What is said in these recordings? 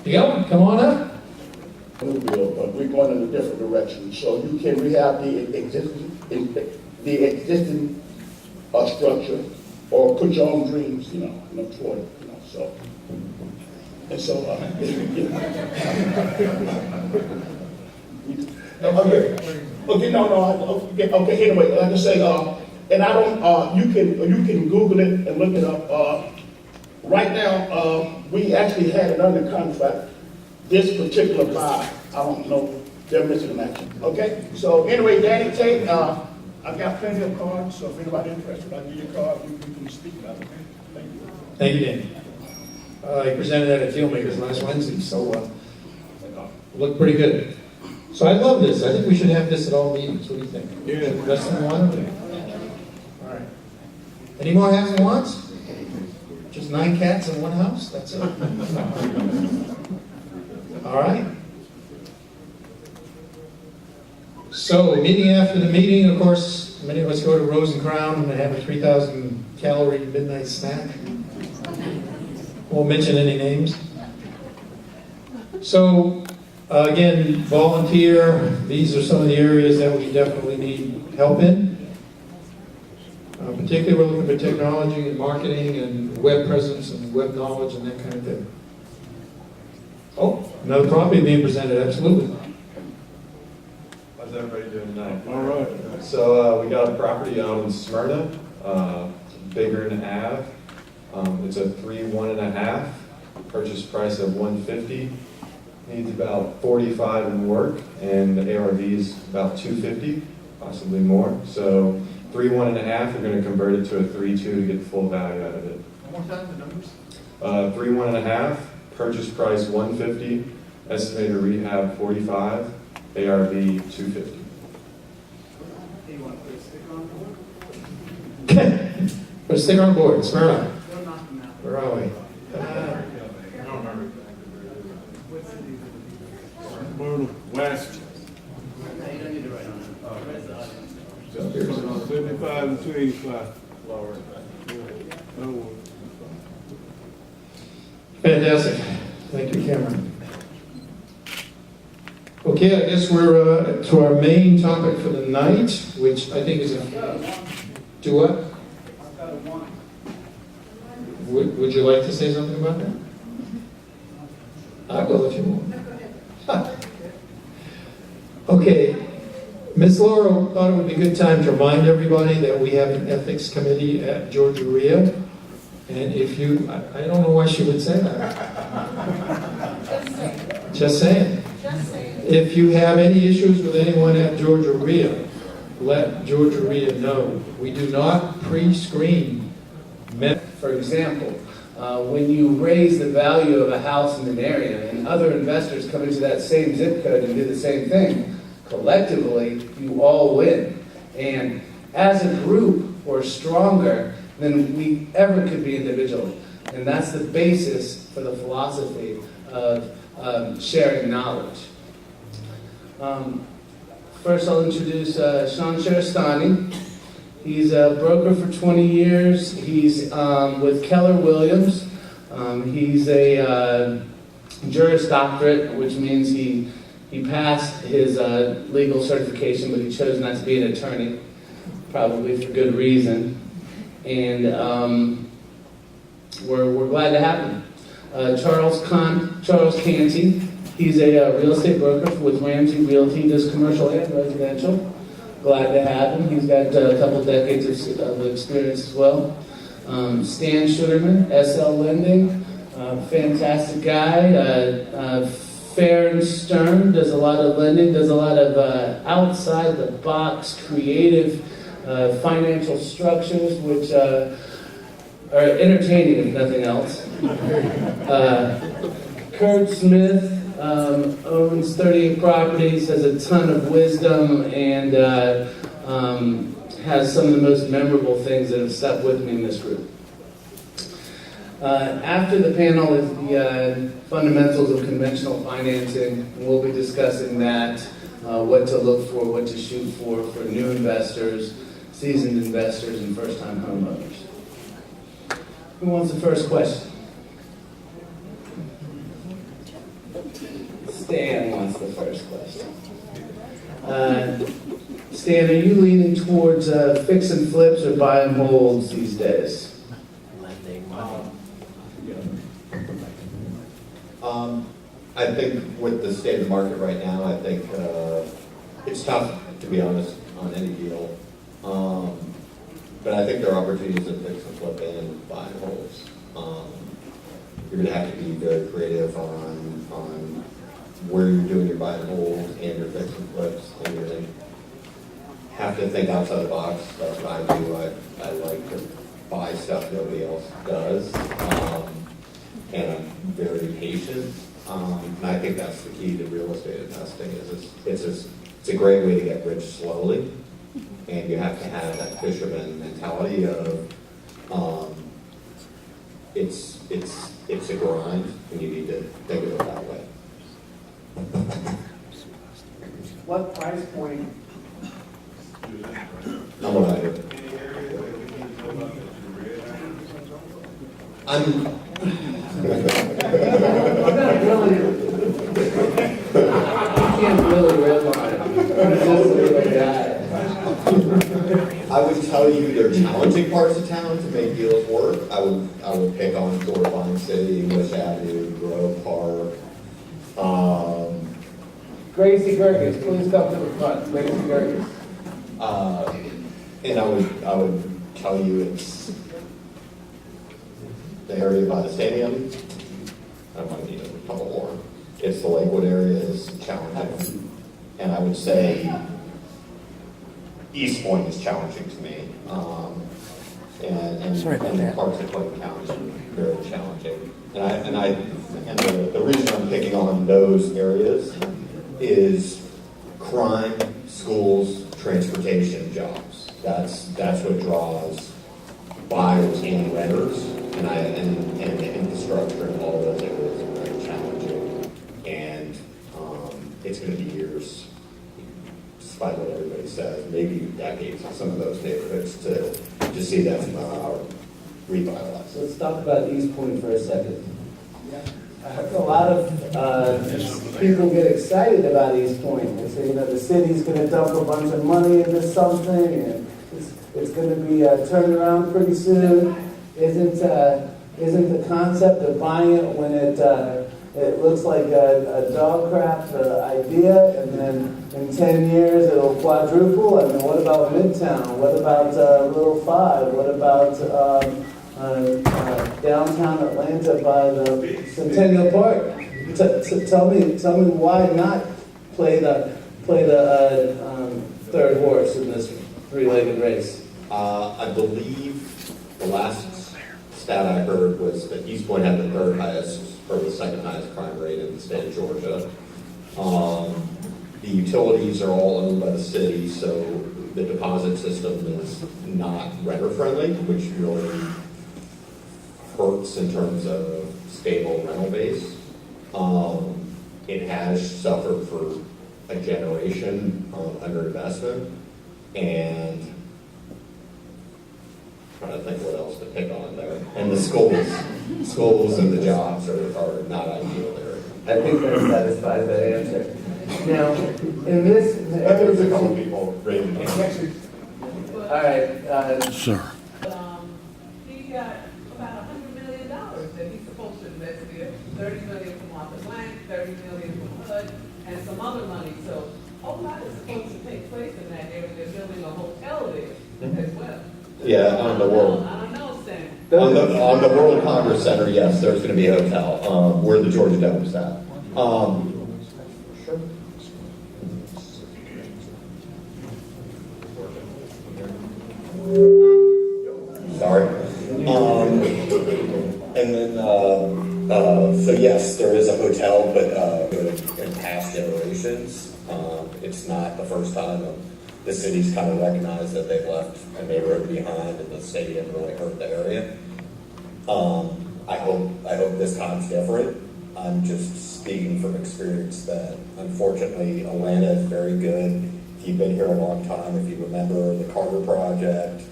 You got one? Come on up. New build, but we're going in a different direction. So you can rehab the existing structure, or put your own dreams, toward it, so. And so, anyway, like I say, and I don't, you can Google it and look it up. Right now, we actually had it under contract. This particular buy, I don't know, they're missing an action. Okay, so anyway, Danny Tate, I've got plenty of cards, so if anybody's interested, I'll give you a card, we can speak about it. Okay? Thank you. Thank you, Danny. I presented that at Dealmakers last Wednesday, so looked pretty good. So I love this. I think we should have this at all meetings. What do you think? Yeah. Best in one? All right. Any more hats and wants? Just 9 cats in one house? That's it. All right. So, meeting after the meeting, of course, many of us go to Rose and Crown and have a 3,000 calorie midnight snack. Won't mention any names. So, again, volunteer. These are some of the areas that we definitely need help in. Particularly, we're looking for technology and marketing and web presence and web knowledge and that kind of thing. Oh, another property being presented, absolutely. How's everybody doing tonight? All right. So we got a property out in Smyrna, Bigger and Ave. It's a 3-1.5, purchase price of $150. Needs about 45 in work, and the ARV is about 250, possibly more. So 3-1.5, we're going to convert it to a 3-2 to get the full value out of it. One more time, the numbers. 3-1.5, purchase price $150, estimated rehab $45, ARV $250. You want to put a sticker on board? Put a sticker on board, Smyrna. Don't knock them out. Where are we? I don't remember exactly where it is. What city is it? Smyrna West, No, you don't need to write on it. Where's the audience? 75 and 285. Lower. Oh, Fantastic. Thank you, Cameron. Okay, I guess we're to our main topic for the night, which I think is a... Do what? I've got a one. Would you like to say something about that? I will if you want. Okay. Ms. Laura thought it would be a good time to remind everybody that we have an ethics committee at Georgia REIA. And if you, I don't know why she would say that. Just saying. If you have any issues with anyone at Georgia REIA, let Georgia REIA know. We do not pre-screen men. For example, when you raise the value of a house in an area and other investors come into that same zip code and do the same thing, collectively, you all win. And as a group, we're stronger than we ever could be individually. And that's the basis for the philosophy of sharing knowledge. First, I'll introduce Sean Sherastani. He's a broker for 20 years. He's with Keller Williams. He's a Juris Doctorate, which means he passed his legal certification, but he chose not to be an attorney, probably for good reason. And we're glad to have him. Charles Canty. He's a real estate broker with Ramsey Realty. He does commercial and residential. Glad to have him. He's got a couple decades of experience as well. Stan Sugarman, SL Lending, fantastic guy. Fair and stern, does a lot of lending, does a lot of outside the box, creative financial structures, which are entertaining if nothing else. Kurt Smith owns 38 properties, has a ton of wisdom, and has some of the most memorable things that have stuck with me in this group. After the panel is the fundamentals of conventional financing, and we'll be discussing that, what to look for, what to shoot for new investors, seasoned investors, and first-time homeowners. Who wants the first question? Stan wants the first question. Stan, are you leaning towards fix and flips or buy and holds these days? I think with the state of the market right now, I think it's tough, to be honest, on any deal. But I think there are opportunities to fix and flip and buy and holds. You're going to have to be very creative on where you're doing your buy and holds and your fix and flips, and you're going to have to think outside the box. That's what I do. I like to buy stuff nobody else does, and I'm very patient. And I think that's the key to real estate investing. It's a great way to get rich slowly, and you have to have that fisherman mentality of it's a grind, and you need to think of it that way. What price point? I'm what I do. I'm You can't really redline. You're just a little guy. I would tell you there are challenging parts of town to make deals work. I would pick on Fort Vine City, English Avenue, Grove Park. Gracie Girgis, please come to the front. Gracie Girgis. And I would tell you it's the area by the stadium. I might need a couple more. It's the Lakewood area is challenging, and I would say East Point is challenging to me, and parts of Clayton County is very challenging. And the reason I'm picking on those areas is crime, schools, transportation, jobs. That's what draws buyers and renters, and the infrastructure in all those areas are very challenging, and it's going to be years, despite what everybody says, maybe decades in some of those neighborhoods to see them revitalized. So let's talk about East Point for a second. A lot of people get excited about East Point. They say, the city's going to dump a bunch of money into something, and it's going to be turned around pretty soon. Isn't the concept of buying it when it looks like a dog crap idea, and then in 10 years it'll quadruple? I mean, what about Midtown? What about Little Five? What about downtown Atlanta by the Centennial Park? Tell me why not play the third horse in this three-legged race? I believe the last stat I heard was that East Point had the third highest or the second highest crime rate in the state of Georgia. The utilities are all owned by the city, so the deposit system is not renter-friendly, which really hurts in terms of stable rental base. It has suffered for a generation of underinvestment, and I'm trying to think what else to pick on there. And the schools and the jobs are not ideal there. I think that satisfies that answer. Now, in this There's a couple people rating it. all right, Sir. He got about $100 million that he's supposed to invest here. $30 million from Martha's Bank, $30 million from HUD, and some other money. So a whole lot is supposed to take place in that area. They're building a hotel there as well. Yeah, on the world. I don't know, Stan. On the World Congress Center, yes, there's going to be a hotel where the Georgia Dome's at. Sure. Sorry. And then, so yes, there is a hotel, but in past generations, it's not the first time the city's kind of recognized that they've left a neighborhood behind, and the stadium really hurt the area. I hope this time's different. I'm just speaking from experience that unfortunately Atlanta is very good. If you've been here a long time, if you remember the Carter Project,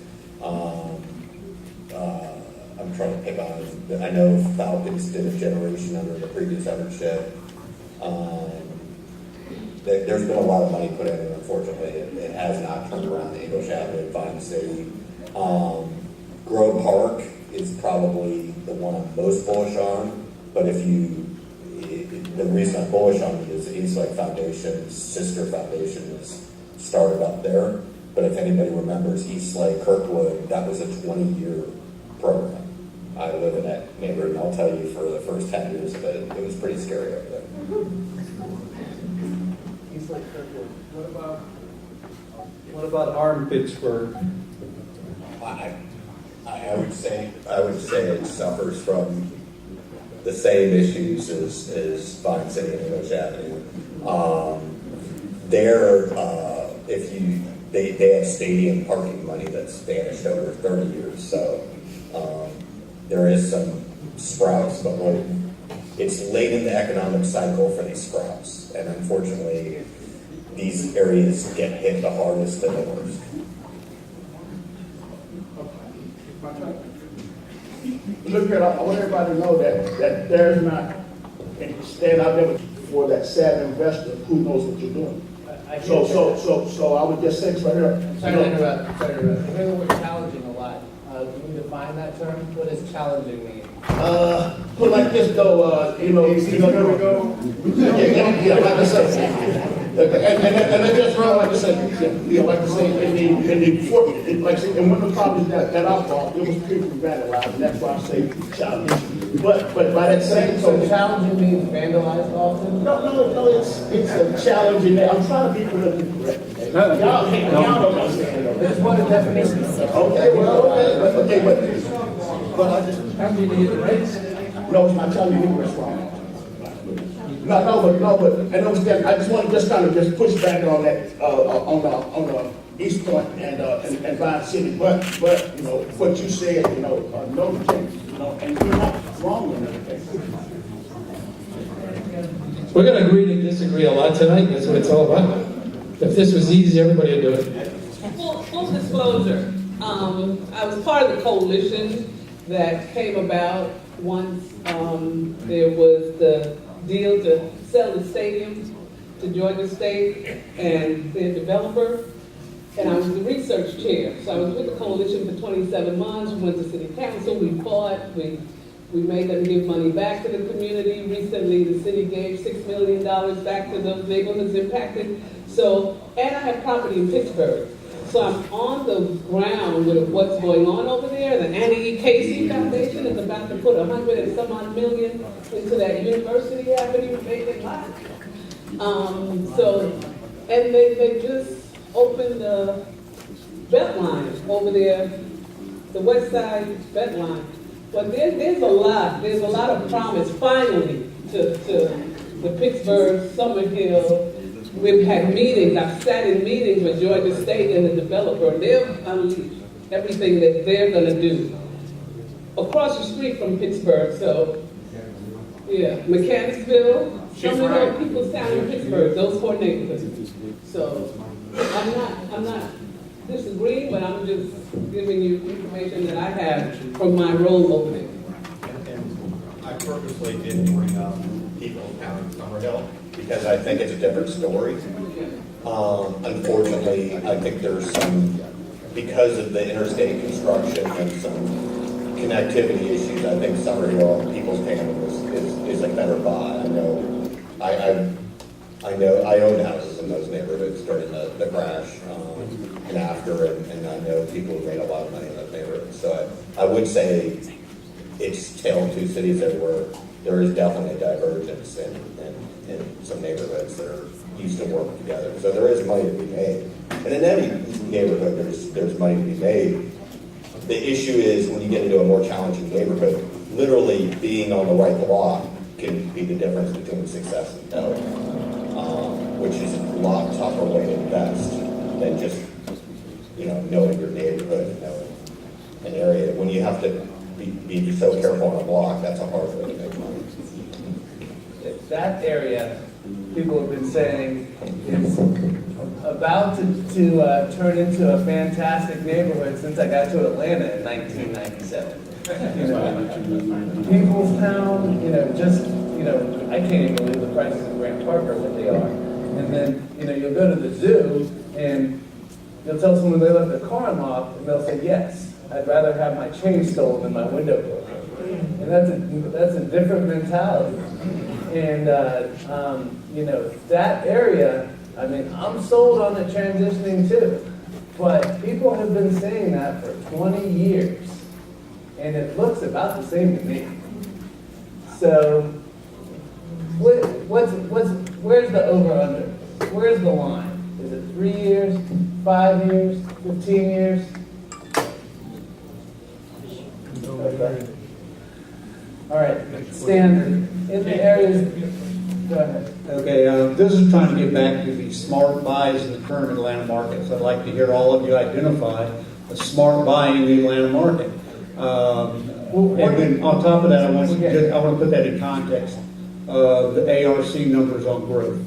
I'm trying to pick on, I know Falcons did a generation under the previous ownership. there's been a lot of money put in, and unfortunately, it has not turned around the English Avenue, Vine City. Grove Park is probably the one I'm most bullish on, but the reason I'm bullish on it is the Eastlake Foundation's sister foundation is started up there. But if anybody remembers Eastlake, Kirkwood, that was a 20-year program. I live in that neighborhood, and I'll tell you, for the first 10 years of it, it was pretty scary over there. He's like Kirkwood. What about Arm Pittsburgh? I would say it suffers from the same issues as Vine City and English Avenue. They have stadium parking money that's vanished over 30 years, so there is some sprouts, but it's late in the economic cycle for these sprouts, and unfortunately, these areas get hit the hardest and the worst. Look here, I want everybody to know that there's not, and stand out there for that sad investor who knows what you're doing. So I would just say this right here. Sorry to interrupt. I hear the word challenging a lot. Can you define that term? What does challenging mean? Put like this though, here we go. Yeah, like I said. And then just run like I said, like I say, and one of the problems that I fought, it was people who vandalized, and that's why I say challenging. But by that same So challenging means vandalized often? No, it's a challenging. I'm trying to be politically correct. Y'all don't understand though. There's one definition. Okay, but I just. How do you need the race? No, it's not telling you what's wrong. But and understand. I just want to just push back on that on the East Point and Vine City. But what you said, no change, and you're not wrong in everything. We're going to agree to disagree a lot tonight. That's what it's all about. If this was easy, everybody would do it. Full disclosure, I was part of the coalition that came about once there was the deal to sell the stadium to Georgia State and their developer, and I was the research chair. So I was with the coalition for 27 months. We went to city council, we fought, we made them give money back to the community. Recently, the city gave $6 million back to those neighborhoods impacted. So, and I have property in Pittsburgh. So I'm on the ground with what's going on over there. The Annie E. Casey Foundation is about to put $100 and some odd million into that University Avenue vacant lot. And they just opened the Beltline over there, the West Side Beltline. But there's a lot of promise finally to the Pittsburgh, Summerhill. We've had meetings, I've sat in meetings with Georgia State and the developer, and they've unleashed everything that they're gonna do across the street from Pittsburgh. So, yeah, Mechanicsville, some of those people down in Pittsburgh, those four neighborhoods. So, I'm not disagreeing, but I'm just giving you information that I have from my role over there. And I purposely didn't bring up People's Town in Summerhill because I think it's a different story. Unfortunately, I think there's some, because of the interstate construction and some connectivity issues, I think Summerhill, People's Town is a better buy. I know I own houses in those neighborhoods during the crash and after, and I know people who made a lot of money in those neighborhoods. So I would say it's tale of two cities where there is definitely a divergence in some neighborhoods that are used to work together. So there is money to be made. And in any neighborhood, there's money to be made. The issue is when you get into a more challenging neighborhood, literally being on the right block can be the difference between success and failure, which is a lot tougher way to invest than just knowing your neighborhood and knowing an area. When you have to be so careful on a block, that's a hard way to make money. That area, people have been saying, is about to turn into a fantastic neighborhood since I got to Atlanta in 1997. People's Town, I can't even believe the prices in Grant Park are what they are. And then, you'll go to the zoo and you'll tell someone they left their car unlocked and they'll say, yes, I'd rather have my chain stolen than my window broken. And that's a different mentality. And, that area, I'm sold on it transitioning too. But people have been saying that for 20 years. And it looks about the same to me. So, where's the over-under? Where's the line? Is it 3 years, 5 years, 15 years? Okay. All right, Stan, in the areas, go ahead. Okay, this is trying to get back to the smart buys in the current Atlanta market. So I'd like to hear all of you identify a smart buy in the Atlanta market. And then on top of that, I want to put that in context of the ARC numbers on growth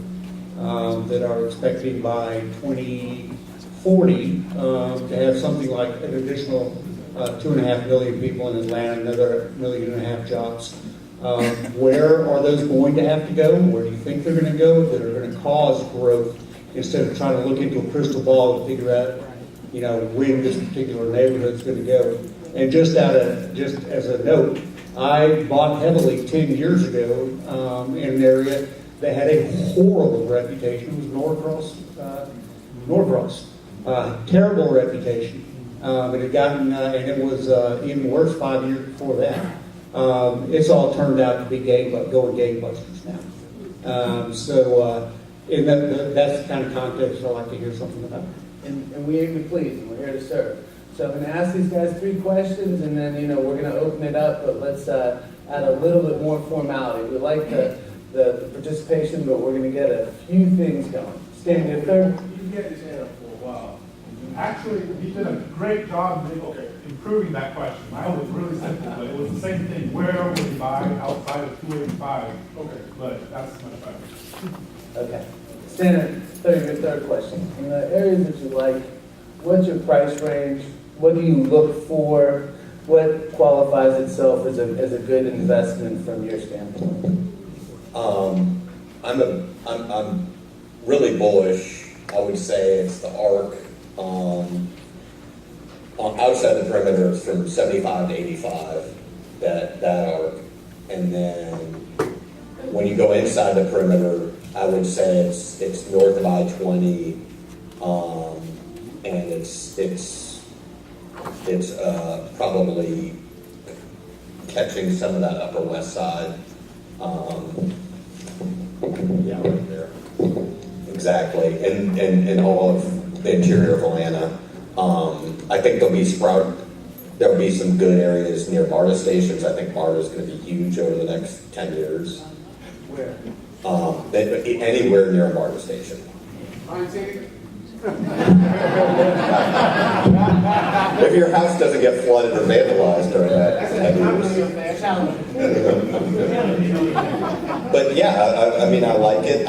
that are expecting by 2040 to have something like an additional 2.5 million people in Atlanta, another 1.5 million jobs. Where are those going to have to go? Where do you think they're going to go that are going to cause growth instead of trying to look into a crystal ball and figure out, when this particular neighborhood is going to go? And just as a note, I bought heavily 10 years ago in an area that had a horrible reputation. It was Norcross. Terrible reputation. It had gotten, and it was even worse 5 years before that. It's all turned out to be going gangbusters now. That's the kind of context I'd like to hear something about. And we aim to please, and we're here to serve. So I'm going to ask these guys 3 questions, and then, we're going to open it up, but let's add a little bit more formality. We like the participation, but we're going to get a few things going. Stan, your third? You get this here for a while. Actually, you did a great job improving that question. Mine was really simple, but it was the same thing. Where would you buy outside of 285? Okay, but that's much better. Okay. Stan, your third question. In the areas that you like, what's your price range? What do you look for? What qualifies itself as a good investment from your standpoint? I'm really bullish. I would say it's the ARC. On outside the perimeter, it's from 75 to 85. That ARC, and then when you go inside the perimeter, I would say it's north of I-20, and it's probably catching some of that Upper West Side. Yeah, right there. Exactly, and all of the interior of Atlanta. I think there'll be some good areas near MARTA stations. I think MARTA is going to be huge over the next 10 years. Where? Anywhere near a MARTA station. If your house doesn't get flooded or vandalized during that 10 years. But yeah, I like it.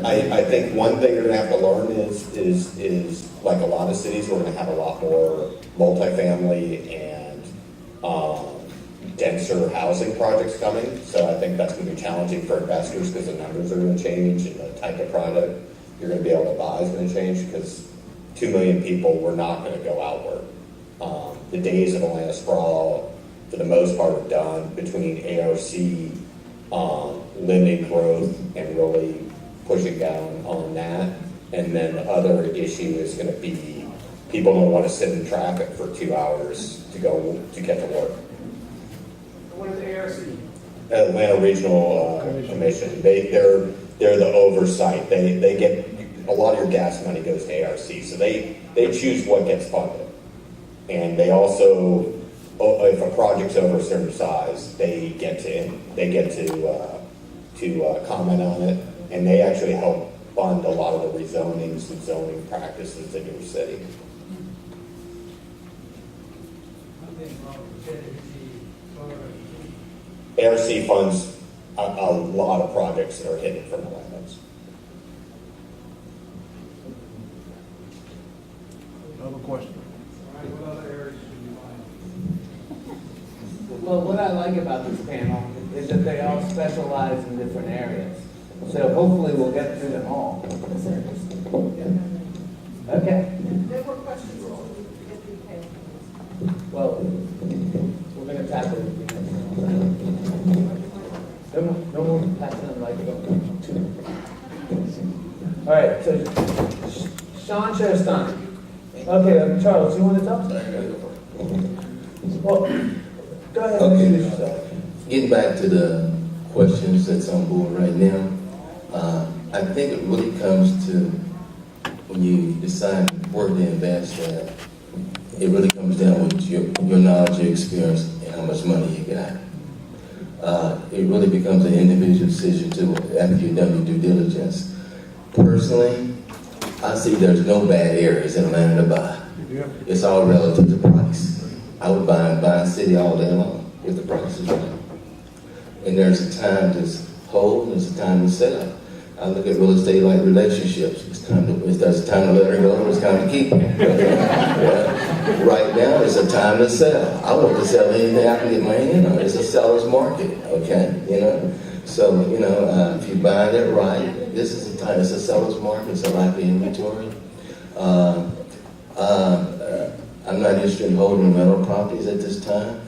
I think one thing you're going to have to learn is like a lot of cities, we're going to have a lot more multifamily and denser housing projects coming. So I think that's going to be challenging for investors because the numbers are going to change and the type of product you're going to be able to buy is going to change because 2 million people, we're not going to go outward. The days of Atlanta sprawl, for the most part, are done between ARC limiting growth and really pushing down on that. And then the other issue is going to be people don't want to sit in traffic for 2 hours to get to work. What is ARC? Atlanta Regional Commission. They're the oversight. They get a lot of your gas money goes to ARC, so they choose what gets funded, and they also, if a project's over a certain size, they get to comment on it, and they actually help fund a lot of the rezonings and zoning practices in your city. ARC funds a lot of projects that are hidden from the landlords. Another question. Well, what I like about this panel is that they all specialize in different areas. So hopefully we'll get through them all. Okay, There were questions on if you can. Well, we're gonna tackle it. No more passing on like two. All right, so Sean Sherstani. Okay, Charles, you want to talk? Well, go ahead and Okay. introduce yourself. Getting back to the questions that's on board right now, I think it really comes to when you decide where to invest, it really comes down with your knowledge, your experience, and how much money you got. It really becomes an individual decision too after you've done your due diligence. Personally, I see there's no bad areas in Atlanta to buy. It's all relative to price. I would buy in Vine City all day long if the price is right. And there's a time to hold, and there's a time to sell. I look at real estate like relationships. It's time to let her go, it's time to keep her. Yeah. Right now, it's a time to sell. I want to sell anything I can get my hand on. It's a seller's market, okay? So, if you buy it right, this is the time. It's a seller's market. It's a lack of inventory. I'm not interested in holding rental properties at this time.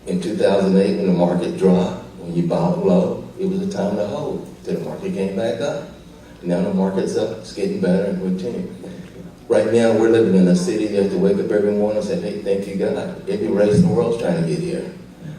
In 2008, when the market dropped, when you bought low, it was a time to hold. Till the market came back up. Now the market's up. It's getting better and continue. Right now, we're living in a city you have to wake up every morning and say, hey, thank you, God. Every race in the world's trying to get here.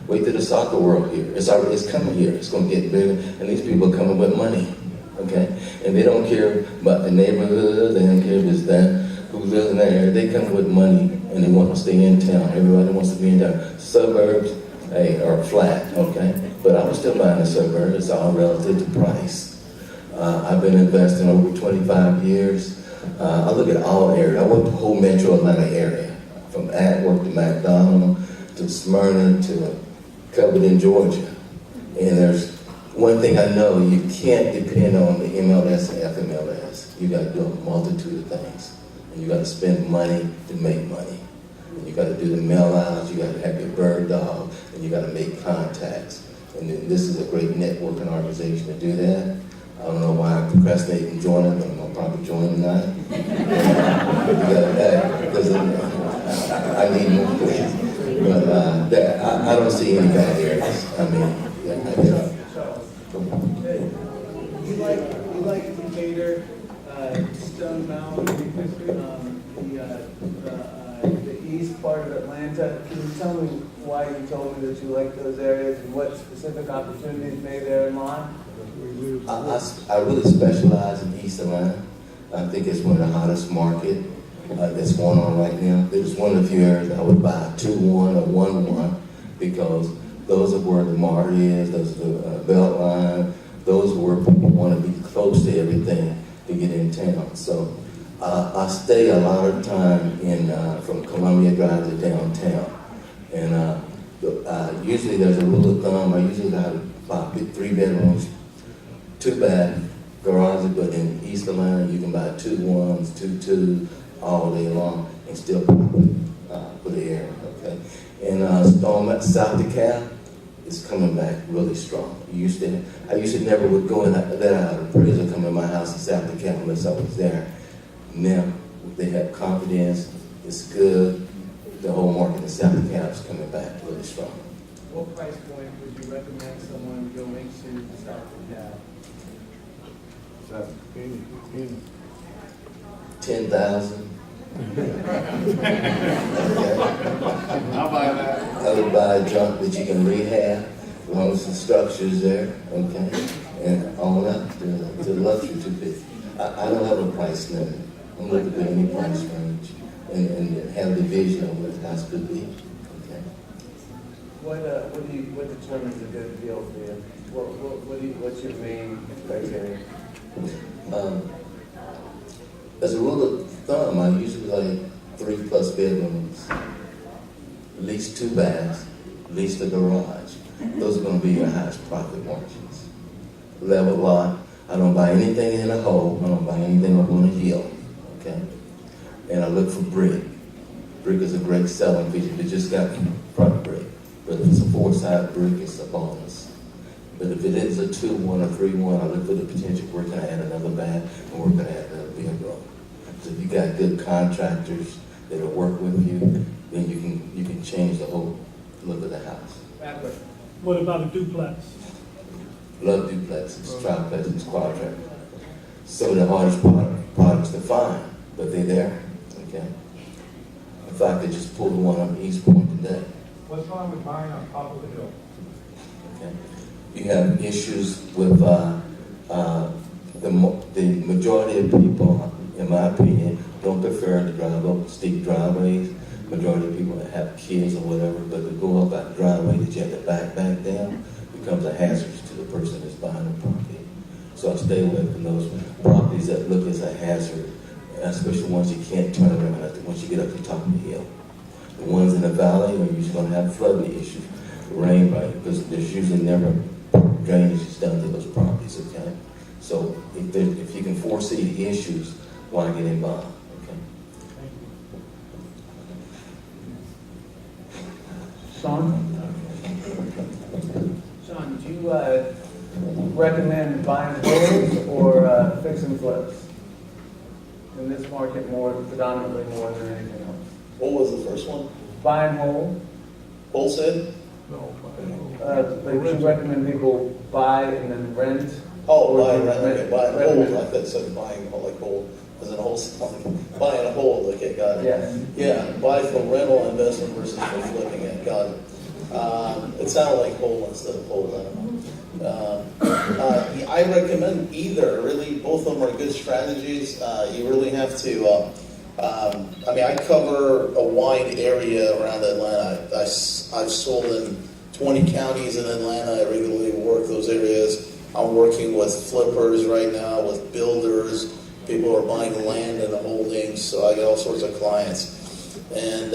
Wait till the soccer world here. It's coming here. It's going to get bigger. And these people are coming with money. Okay? And they don't care about the neighborhood. They don't care if it's that. Who lives in that area. They come with money and they want to stay in town. Everybody wants to be in town. Suburbs, are flat. Okay? But I was still buying the suburbs. It's all relative to price. I've been investing over 25 years. I look at all areas. I work the whole metro Atlanta area, from Atworth to McDonald to Smyrna to Covington, Georgia. And there's one thing I know, you can't depend on the MLS and FMLS. You got to do a multitude of things. And you got to spend money to make money. And you got to do the mail outs, you got to have your bird dog, and you got to make contacts. And then this is a great networking organization to do that. I don't know why I procrastinate and join it, but I'll probably join tonight. Because I need more things. But I don't see any bad areas. I mean, You like Decatur, Stone Mountain, the east part of Atlanta. Can you tell me why you told me that you like those areas and what specific opportunities may there lie? I really specialize in East Atlanta. I think it's one of the hottest market that's going on right now. There's one of the few areas I would buy 2-1 or 1-1 because those are where the mart is, those are the belt line, those are where people want to be close to everything to get in town. So I stay a lot of time in from Columbia Drive to downtown. And usually there's a rule of thumb, I usually have about 3 bedrooms, 2 bath garages, but in East Atlanta you can buy 2-1s, 2-2s all day long and still profit for the area, okay? And Stone South DeKalb is coming back really strong. I used to never would go and let out an appraiser come in my house in South DeKalb unless I was there. Now they have confidence, it's good. The whole market in South DeKalb is coming back really strong. What price point would you recommend someone go into South DeKalb? 10,000. I'll buy that. I would buy junk that you can rehab, as long as the structure's there, okay? And on up to luxury 250. I don't have a price limit. I'm looking for any price range and have the vision of what the house could be, okay? What determines a good deal for you? What's your main criteria? As a rule of thumb, I usually like 3+ bedrooms, at least 2 baths, at least a garage. Those are going to be your highest profit margins. Level lot, I don't buy anything in a hole, I don't buy anything up on a hill, okay? And I look for brick. Brick is a great selling feature, but just got proper brick. Whether it's a 4-side brick, it's a bonus. But if it is a 2-1 or 3-1, I look for the potential, where can I add another bath, and where can I add another bedroom? So if you got good contractors that'll work with you, then you can change the whole look of the house. What about a duplex? Love duplexes, triplexes, quadplexes. Some of the hardest products to find, but they're there, okay? In fact, I just pulled one on East Point today. What's wrong with buying on top of the hill? Okay. You have issues with the majority of people, in my opinion, don't prefer to drive up steep driveways. Majority of people that have kids or whatever, but to go up that driveway that you have to back down becomes a hazard to the person that's buying the property. So I stay away from those properties that look as a hazard, especially ones you can't turn around once you get up to the top of the hill. The ones in the valley are usually going to have flooding issues, rain, right? Because there's usually never drainage is done to those properties, okay? So if you can foresee the issues, why get involved, okay? Sean, do you recommend buying homes or fix and flips? In this market, predominantly more than anything else. What was the first one? Buying whole. Wholesale? Like you recommend people buy and then rent? Oh, Or buy and do you rent, okay, buy and recommend- hold, I thought it said buying, like hold, as in wholesale, buying a hold, okay, got it. Yes. Yeah, buy for rental investment versus for flipping it, got it. It sounded like hold instead of hold, I don't know. I recommend either, really, both of them are good strategies. You really have to, I cover a wide area around Atlanta. I've sold in 20 counties in Atlanta. I regularly work those areas. I'm working with flippers right now, with builders. People are buying land and holdings, so I get all sorts of clients. And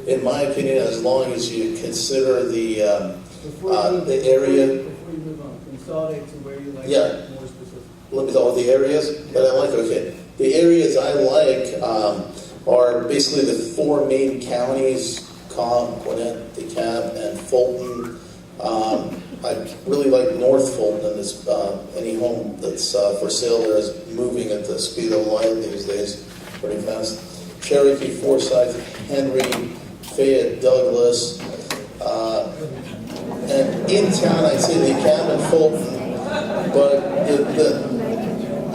in my opinion, as long as you consider the area. Before you move on, consolidate to where you like Yeah. more specific. Let me talk about the areas that I like. Okay, the areas I like are basically the 4 main counties: Cobb, Gwinnett, DeKalb, and Fulton. I really like North Fulton. Any home that's for sale there is moving at the speed of light these days, pretty fast. Cherokee, Forsyth, Henry, Fayette, Douglas. And in town, I'd say DeKalb and Fulton, but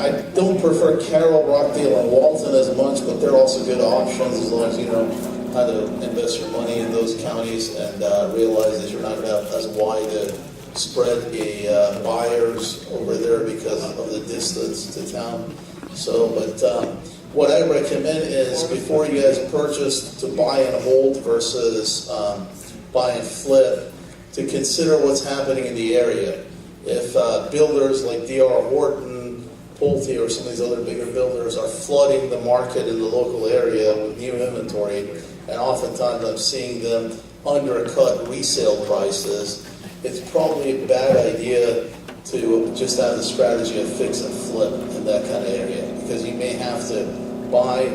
I don't prefer Carroll, Rockdale, and Walton as much, but they're also good options as long as you know how to invest your money in those counties and realize that you're not going to have as wide a spread of buyers over there because of the distance to town. So, but what I recommend is before you guys purchase, to buy and hold versus buy and flip, to consider what's happening in the area. If builders like D.R. Horton, Pulte, or some of these other bigger builders are flooding the market in the local area with new inventory, and oftentimes I'm seeing them undercut resale prices, it's probably a bad idea to just have the strategy of fix and flip in that kind of area, because you may have to buy,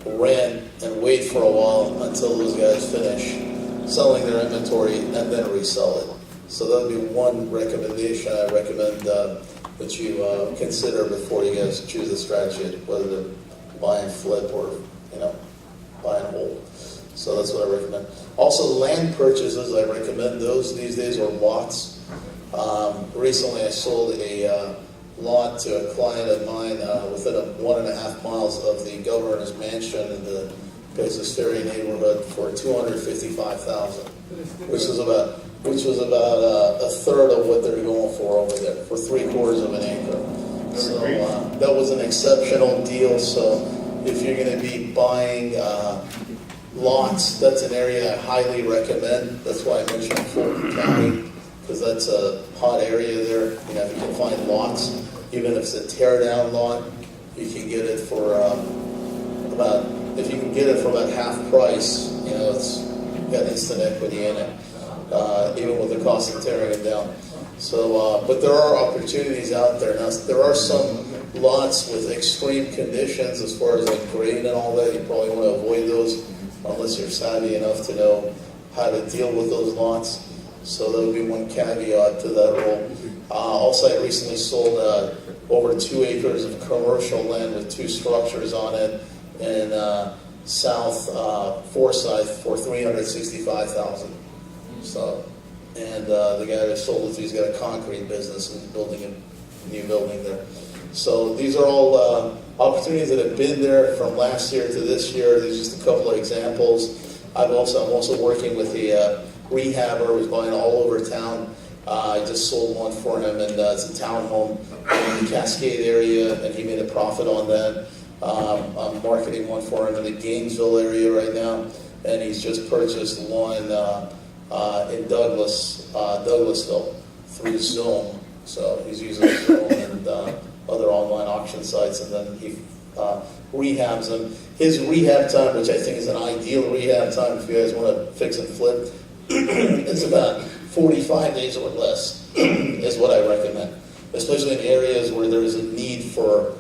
rent, and wait for a while until those guys finish selling their inventory and then resell it. So that would be one recommendation I recommend that you consider before you guys choose a strategy, whether to buy and flip or buy and hold. So that's what I recommend. Also, land purchases, I recommend those these days, or lots. Recently I sold a lot to a client of mine within 1.5 miles of the governor's mansion in the Business Ferry neighborhood for $255,000, which was about a third of what they're going for over there, for 3/4 of an acre. So that was an exceptional deal. So if you're going to be buying lots, that's an area I highly recommend. That's why I mentioned Fulton County, because that's a hot area there. If you can find lots, even if it's a tear down lot, you can get it for if you can get it for about half price, it's got instant equity in it, even with the cost of tearing it down. So, but there are opportunities out there. Now, there are some lots with extreme conditions as far as like grade and all that. You probably want to avoid those unless you're savvy enough to know how to deal with those lots. So that would be one caveat to that rule. Also, I recently sold over 2 acres of commercial land with 2 structures on it in South Forsyth for $365,000. So, and the guy that sold it to, he's got a concrete business and building a new building there. So these are all opportunities that have been there from last year to this year. These are just a couple of examples. I'm also working with the rehabber who's buying all over town. I just sold one for him, and it's a townhome in the Cascade area, and he made a profit on that. I'm marketing one for him in the Gainesville area right now, and he's just purchased one in Douglasville through Zoom. So he's using Zoom and other online auction sites, and then he rehabs them. His rehab time, which I think is an ideal rehab time if you guys want to fix and flip, it's about 45 days or less is what I recommend, especially in areas where there is a need for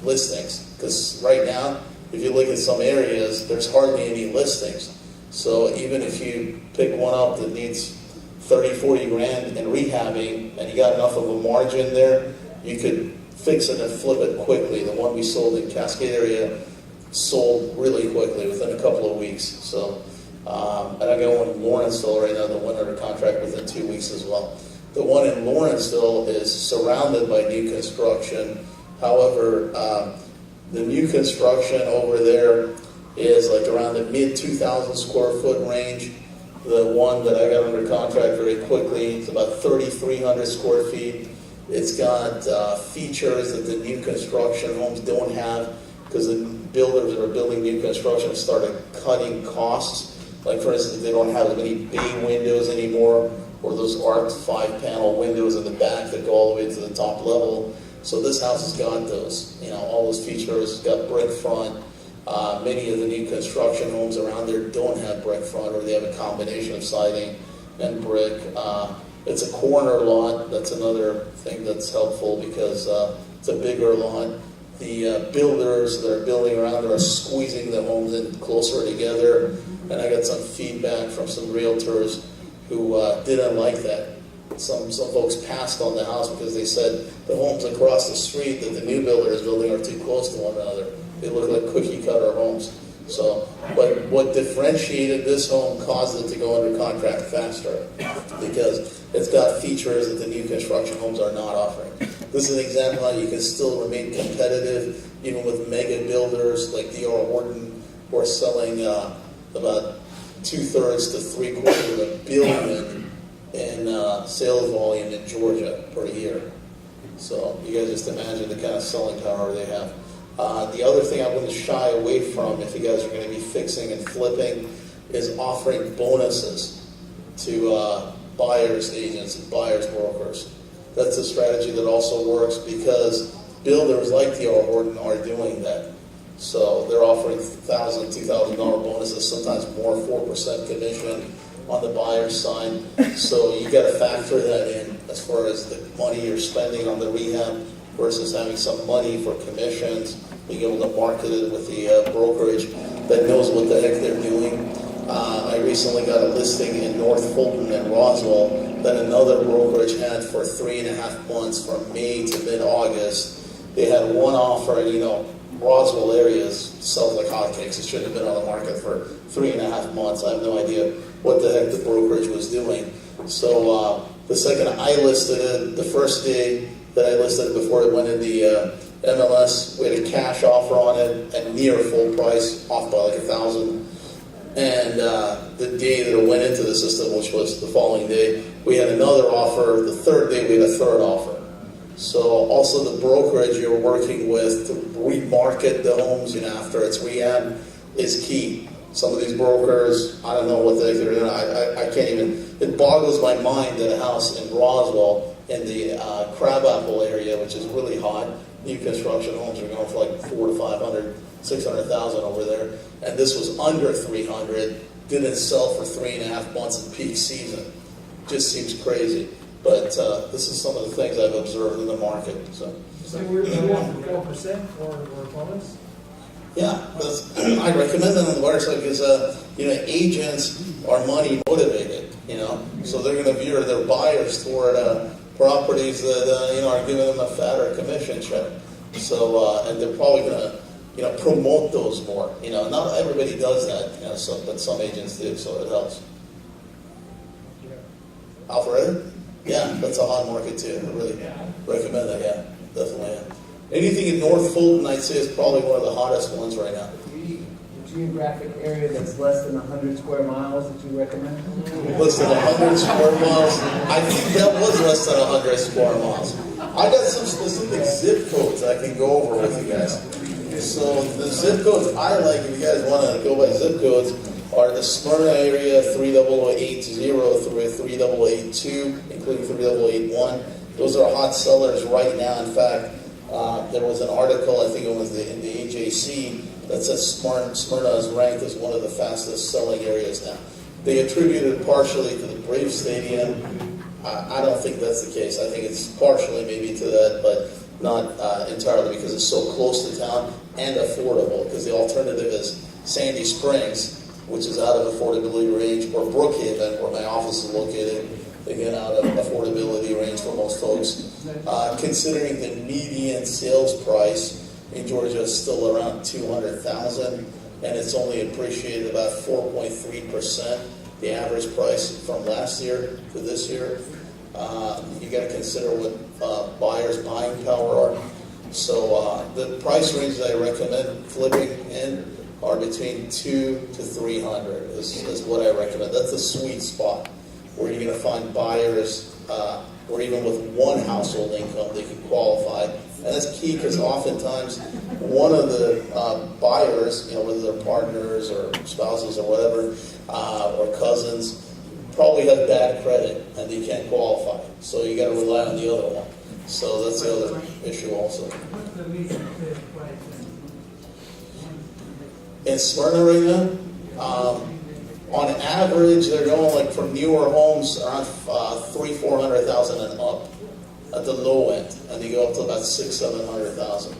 listings. Because right now, if you look at some areas, there's hardly any listings. So even if you pick one up that needs 30, 40 grand in rehabbing, and you got enough of a margin there, you could fix it and flip it quickly. The one we sold in Cascade area sold really quickly within a couple of weeks. So, and I got one in Lawrenceville right now that went under contract within 2 weeks as well. The one in Lawrenceville is surrounded by new construction. However, the new construction over there is like around the mid 2,000 square foot range. The one that I got under contract very quickly is about 3,300 square feet. It's got features that the new construction homes don't have because the builders that are building new construction started cutting costs. Like for instance, they don't have as many bay windows anymore, or those arched 5-panel windows in the back that go all the way to the top level. So this house has got those, all those features. It's got brick front. Many of the new construction homes around there don't have brick front, or they have a combination of siding and brick. It's a corner lot. That's another thing that's helpful because it's a bigger lot. The builders that are building around there are squeezing the homes in closer together. And I got some feedback from some realtors who didn't like that. Some folks passed on the house because they said the homes across the street that the new builder is building are too close to one another. They look like cookie cutter homes. So, but what differentiated this home caused it to go under contract faster because it's got features that the new construction homes are not offering. This is an example how you can still remain competitive even with mega builders like D.R. Horton who are selling about 2/3 to 3/4 of $1 billion in sales volume in Georgia per year. So you guys just imagine the kind of selling power they have. The other thing I wouldn't shy away from if you guys are going to be fixing and flipping is offering bonuses to buyers agents and buyers brokers. That's a strategy that also works because builders like D.R. Horton are doing that. So they're offering $1,000, $2,000 bonuses, sometimes more, 4% commission on the buyer's side. So you got to factor that in as far as the money you're spending on the rehab versus having some money for commissions, being able to market it with the brokerage that knows what the heck they're doing. I recently got a listing in North Fulton and Roswell that another brokerage had for 3.5 months from May to mid-August. They had one offer, and Roswell area sells like hotcakes. It shouldn't have been on the market for 3.5 months. I have no idea what the heck the brokerage was doing. So the second I listed it, the first day that I listed it before it went in the MLS, we had a cash offer on it at near full price, off by like $1,000. And the day that it went into the system, which was the following day, we had another offer. The third day, we had a third offer. So also the brokerage you're working with to remarket the homes after it's rehab is key. Some of these brokers, I don't know what they're doing. I can't even, it boggles my mind that a house in Roswell in the Crabapple area, which is really hot, new construction homes are going for like 400 to 500, 600,000 over there. And this was under 300, didn't sell for 3.5 months in peak season. Just seems crazy. But this is some of the things I've observed in the market. So we're going for 4% or bonus? Yeah, I recommend that on the buyer side because agents are money motivated. So they're going to veer their buyers toward properties that are giving them a fatter commission check. So and they're probably going to promote those more. Not everybody does that, but some agents do, so it helps. Alpharetta? Yeah, that's a hot market too. I really recommend that. Yeah, definitely. Yeah. Anything in North Fulton, I'd say, is probably one of the hottest ones right now. The geographic area that's less than 100 square miles that you recommend? Less than 100 square miles. I think that was less than 100 square miles. I got some specific zip codes I can go over with you guys. So the zip codes I like, if you guys want to go by zip codes, are the Smyrna area 30080 through 3082, including 3081. Those are hot sellers right now. In fact, there was an article, I think it was in the AJC, that says Smyrna is ranked as one of the fastest selling areas now. They attributed it partially to the Brave Stadium. I don't think that's the case. I think it's partially maybe to that, but not entirely, because it's so close to town and affordable, because the alternative is Sandy Springs, which is out of affordability range, or Brookhaven, where my office is located, again, out of affordability range for most folks. Considering the median sales price in Georgia is still around $200,000, and it's only appreciated about 4.3%, the average price from last year to this year. You got to consider what buyers' buying power are. So the price range that I recommend flipping in are between 200 to 300 is what I recommend. That's the sweet spot where you're going to find buyers, or even with one household income, they can qualify. And that's key, because oftentimes one of the buyers, whether they're partners or spouses or whatever, or cousins, probably have bad credit and they can't qualify. So you got to rely on the other one. So that's the other issue also. What's the median sales price In Smyrna right now, on average, they're going like for newer homes around $300,000-400,000 and up at the low end, and they go up to about $600,000-700,000.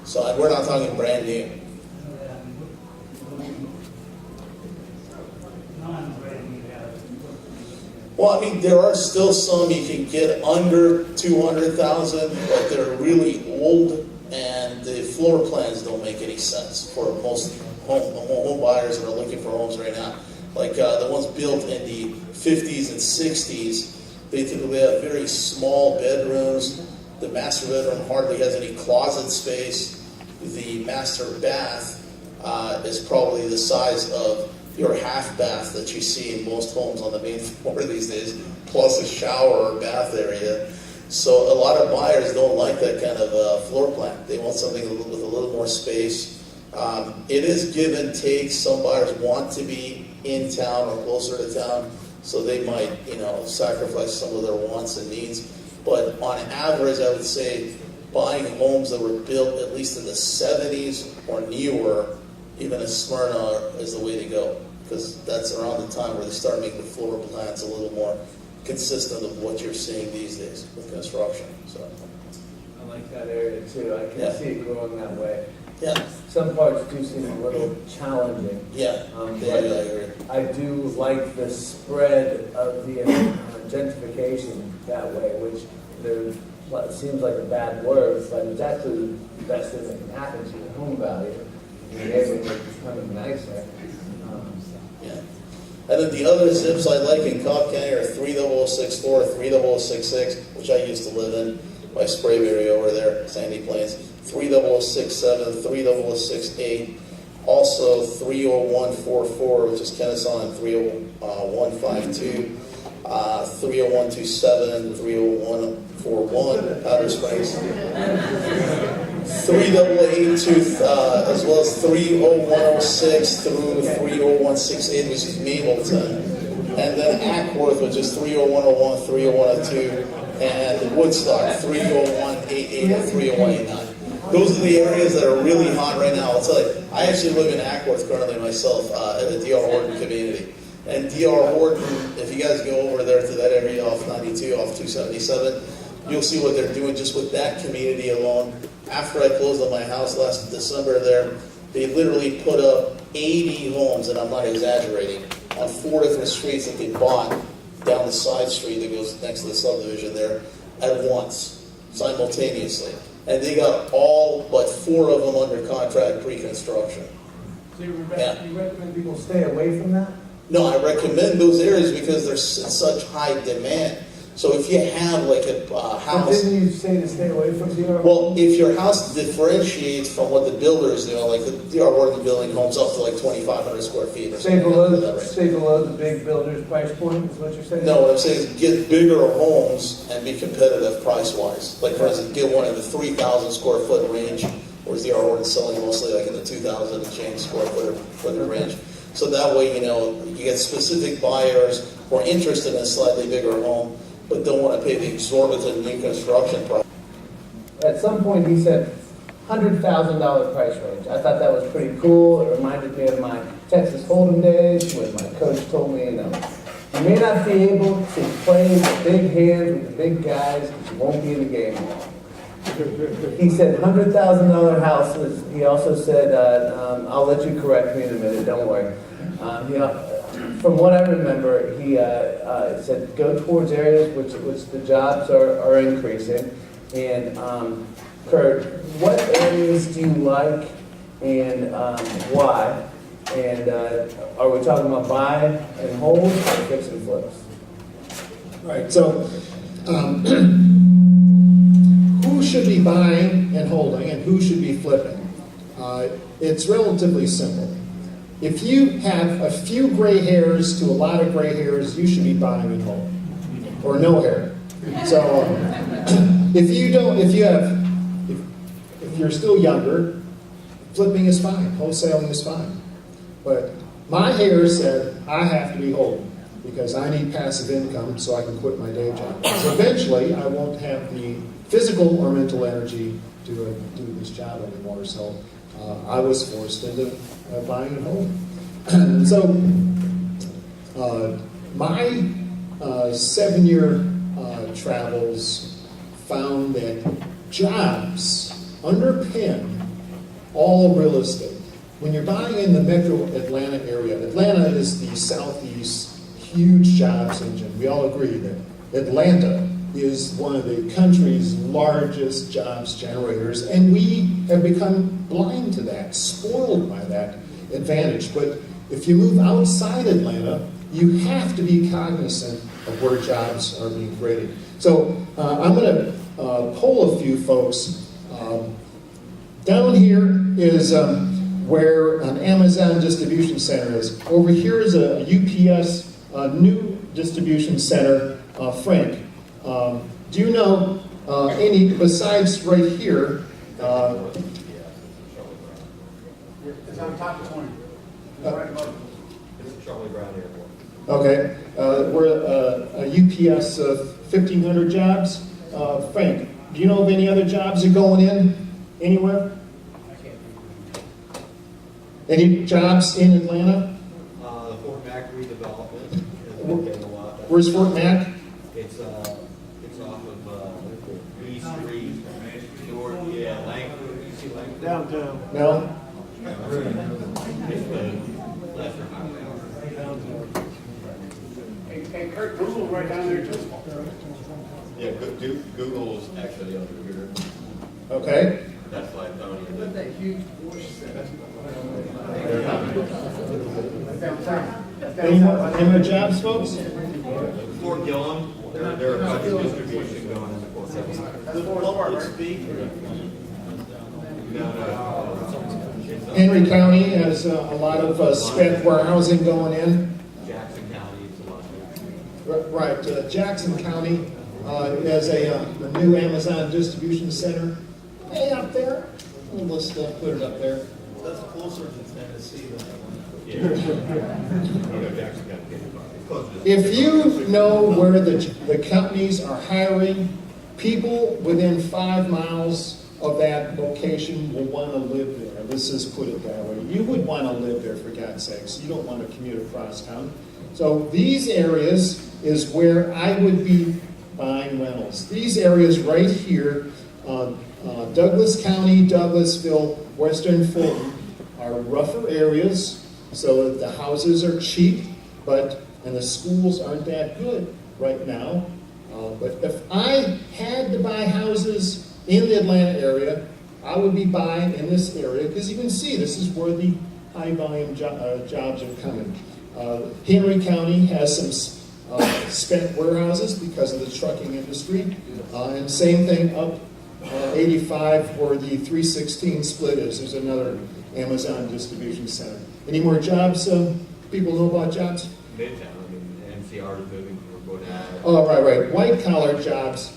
So, and we're not talking brand new. Well, I mean, there are still some you can get under $200,000, but they're really old, and the floor plans don't make any sense for most home buyers that are looking for homes right now. Like the ones built in the 50s and 60s, they typically have very small bedrooms. The master bedroom hardly has any closet space. The master bath is probably the size of your half bath that you see in most homes on the main floor these days, plus a shower or bath area. So a lot of buyers don't like that kind of floor plan. They want something with a little more space. It is give and take. Some buyers want to be in town or closer to town, so they might, sacrifice some of their wants and needs. But on average, I would say buying homes that were built at least in the 70s or newer, even in Smyrna, is the way to go, because that's around the time where they start making the floor plans a little more consistent of what you're seeing these days with construction. So I like that area too. I can see it growing that way. Yeah. Some parts do seem a little challenging. Yeah. I do like the spread of the gentrification that way, which it seems like a bad word, but it's actually the best thing that can happen to your home value. Your neighborhood is becoming nicer. Yeah. And then the other zips I like in Cobb County are 30064, 30066, which I used to live in, my Sprayberry over there, Sandy Plains, 30067, 30068, also 30144, which is Kennesaw, and 30152, 30127, 30141, Powder Springs, 30082, as well as 30106 through 30168, which is Mableton, and then Ackworth, which is 30101, 30102, and Woodstock, 30188 and 30189. Those are the areas that are really hot right now. I'll tell you, I actually live in Ackworth currently myself, in the D.R. Horton community. And D.R. Horton, if you guys go over there to that area off 92, off 277, you'll see what they're doing just with that community alone. After I closed on my house last December there, they literally put up 80 homes, and I'm not exaggerating, on 4 different streets that they bought down the side street that goes next to the subdivision there at once, simultaneously. And they got all but 4 of them under contract pre-construction. So you Yeah. recommend people stay away from that? No, I recommend those areas because they're in such high demand. So if you have like a But house, didn't you say to stay away from DR? well, if your house differentiates from what the builders do, like the DR Worthy building homes up to like 2,500 square feet or Stay something. below, like that, right? stay below the big builder's price point, is what you're saying? No, what I'm saying is get bigger homes and be competitive price-wise. Like for instance, get one in the 3,000 square foot range, whereas the R Ward is selling mostly like in the 2,000 and change square foot range. So that way, you get specific buyers who are interested in a slightly bigger home, but don't want to pay the exorbitant new construction price. At some point, he said $100,000 price range. I thought that was pretty cool. It reminded me of my Texas Hold'em days when my coach told me, you may not be able to play the big hands with the big guys, but you won't be in the game long. He said $100,000 houses. He also said, I'll let you correct me in a minute, don't worry. From what I remember, he said go towards areas which the jobs are increasing. And Kurt, what areas do you like and why? And are we talking about buy and hold or fix and flips? Right, so who should be buying and holding and who should be flipping? It's relatively simple. If you have a few gray hairs to a lot of gray hairs, you should be buying and holding, or no hair. So if you're still younger, flipping is fine, wholesaling is fine. But my hair said I have to be holding because I need passive income so I can quit my day job. So eventually I won't have the physical or mental energy to do this job anymore. So I was forced into buying and holding. So my 7-year travels found that jobs underpin all real estate. When you're buying in the metro Atlanta area, Atlanta is the Southeast huge jobs engine. We all agree that Atlanta is one of the country's largest jobs generators, and we have become blind to that, spoiled by that advantage. But if you move outside Atlanta, you have to be cognizant of where jobs are being created. So I'm going to poll a few folks. Down here is where an Amazon distribution center is. Over here is a UPS new distribution center. Frank, do you know any, besides right here? It's on top of 20. Right above it. It's Charlie Brown Airport. Okay, we're a UPS 1,500 jobs. Frank, do you know of any other jobs that are going in anywhere? Any jobs in Atlanta? The Fort Mac redevelopment has been getting a lot. Where's Fort Mac? It's off of E Street, Langford. You see Langford? Downtown. No? Hey, Kurt, Google's right down there too. Yeah, Google's actually under here. Okay. That's like Tony. That huge Bush center. Any more jobs, folks? Fort Gillum, there are a bunch of distribution going in the Fort Gillum. That's Fort Park, right? No. Henry County has a lot of spec warehousing going in. Jackson County is a lot. Right, Jackson County has a new Amazon distribution center. Hey, up there. Let's put it up there. That's closer to Tennessee than Jackson County. If you know where the companies are hiring, people within 5 miles of that location will want to live there. Let's just put it that way. You would want to live there, for God's sakes. You don't want to commute across town. So these areas is where I would be buying rentals. These areas right here, Douglas County, Douglasville, Western Fulton, are rougher areas, so that the houses are cheap, but and the schools aren't that good right now. But if I had to buy houses in the Atlanta area, I would be buying in this area, because you can see this is where the high volume jobs are coming. Henry County has some spent warehouses because of the trucking industry, and same thing up 85 where the 316 split is. There's another Amazon distribution center. Any more jobs? People know about jobs? Midtown, I mean, NCR is moving from Gwinnett. Oh, right. White collar jobs.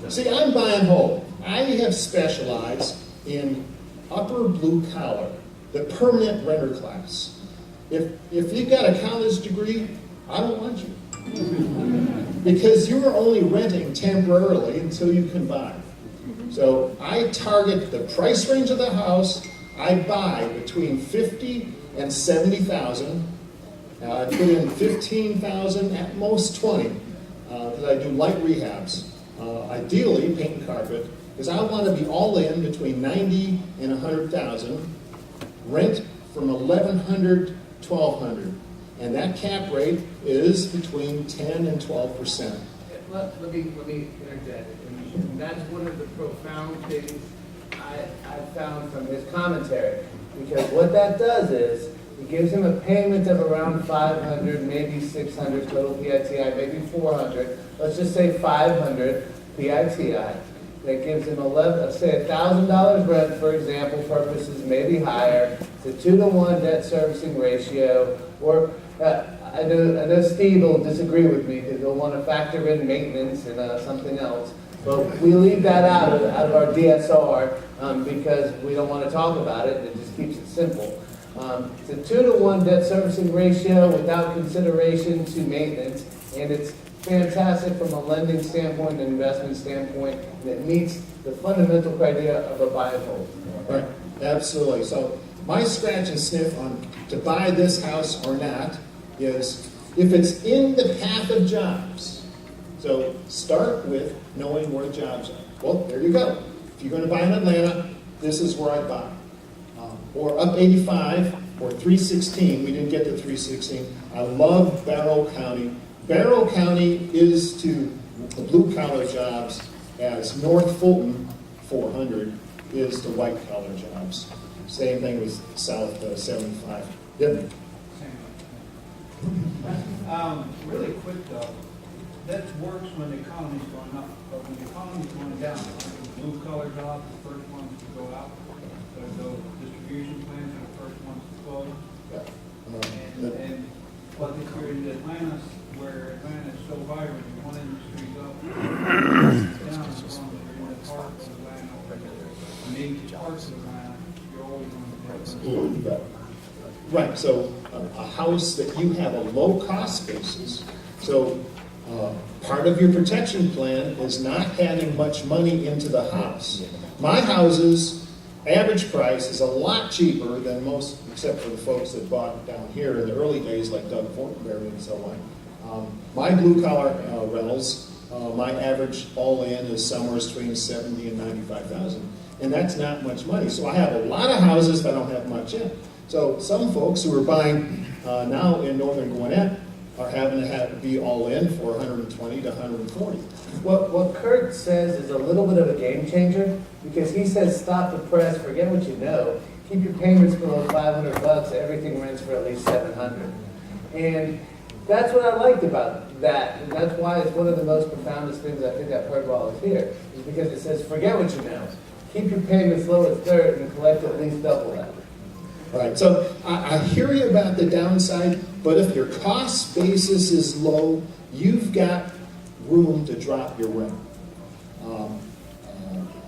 See, I'm buying whole. I have specialized in upper blue collar, the permanent renter class. If you've got a college degree, I don't want you. Because you're only renting temporarily until you can buy. So I target the price range of the house. I buy between $50,000 and $70,000. I put in $15,000, at most $20,000, because I do light rehabs. Ideally, paint and carpet, because I want to be all in between $90,000 and $100,000. Rent from $1,100 to $1,200, and that cap rate is between 10 and 12%. Let me interject. And that's one of the profound things I found from his commentary, because what that does is it gives him a payment of around $500, maybe $600 total PITI, maybe $400. Let's just say $500 PITI. That gives him say $1,000 rent, for example purposes, maybe higher. It's a 2-to-1 debt servicing ratio. Or I know Steve will disagree with me because he'll want to factor in maintenance and something else. But we leave that out of our DSR because we don't want to talk about it, and it just keeps it simple. It's a 2-to-1 debt servicing ratio without consideration to maintenance, and it's fantastic from a lending standpoint and investment standpoint, and it meets the fundamental criteria of a buy and hold. Right, absolutely. So my scratch and sniff on to buy this house or not is if it's in the path of jobs. So start with knowing where jobs are. Well, there you go. If you're going to buy in Atlanta, this is where I buy. Or up 85 or 316. We didn't get to 316. I love Barrow County. Barrow County is to the blue-collar jobs as North Fulton, 400, is to white-collar jobs. Same thing with South 75. Yep. Really quick though, that works when the economy's going up, but when the economy's going down, like blue-collar jobs, the first ones to go out, so distribution plants are the first ones to close. And but if you're in Atlanta, where Atlanta is so vibrant, one industry's up, down as long as you're in the heart of Atlanta, major parts of Atlanta, you're always going to be. Right, so a house that you have a low-cost basis. So part of your protection plan is not having much money into the house. My houses, average price is a lot cheaper than most, except for the folks that bought down here in the early days, like Doug Fortenberry and so on. My blue-collar rentals, my average all-in is somewhere between $70,000 and $95,000, and that's not much money. So I have a lot of houses that I don't have much in. So some folks who are buying now in northern Gwinnett are having to be all in for $120,000 to $140,000. What Kurt says is a little bit of a game changer, because he says stop the press, forget what you know, keep your payments below $500, everything rents for at least $700. And that's what I liked about that, and that's why it's one of the most profoundest things I think I've heard while I was here, is because it says forget what you know, keep your payments low as dirt and collect at least double that. Right, so I hear you about the downside, but if your cost basis is low, you've got room to drop your rent.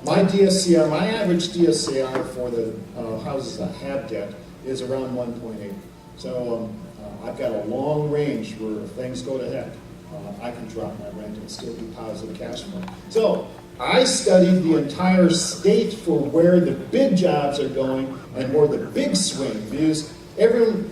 My DSCR, my average DSCR for the houses that have debt is around 1.8. So I've got a long range where if things go to heck, I can drop my rent and still be positive cash flow. So I studied the entire state for where the big jobs are going and where the big swing is. Everyone,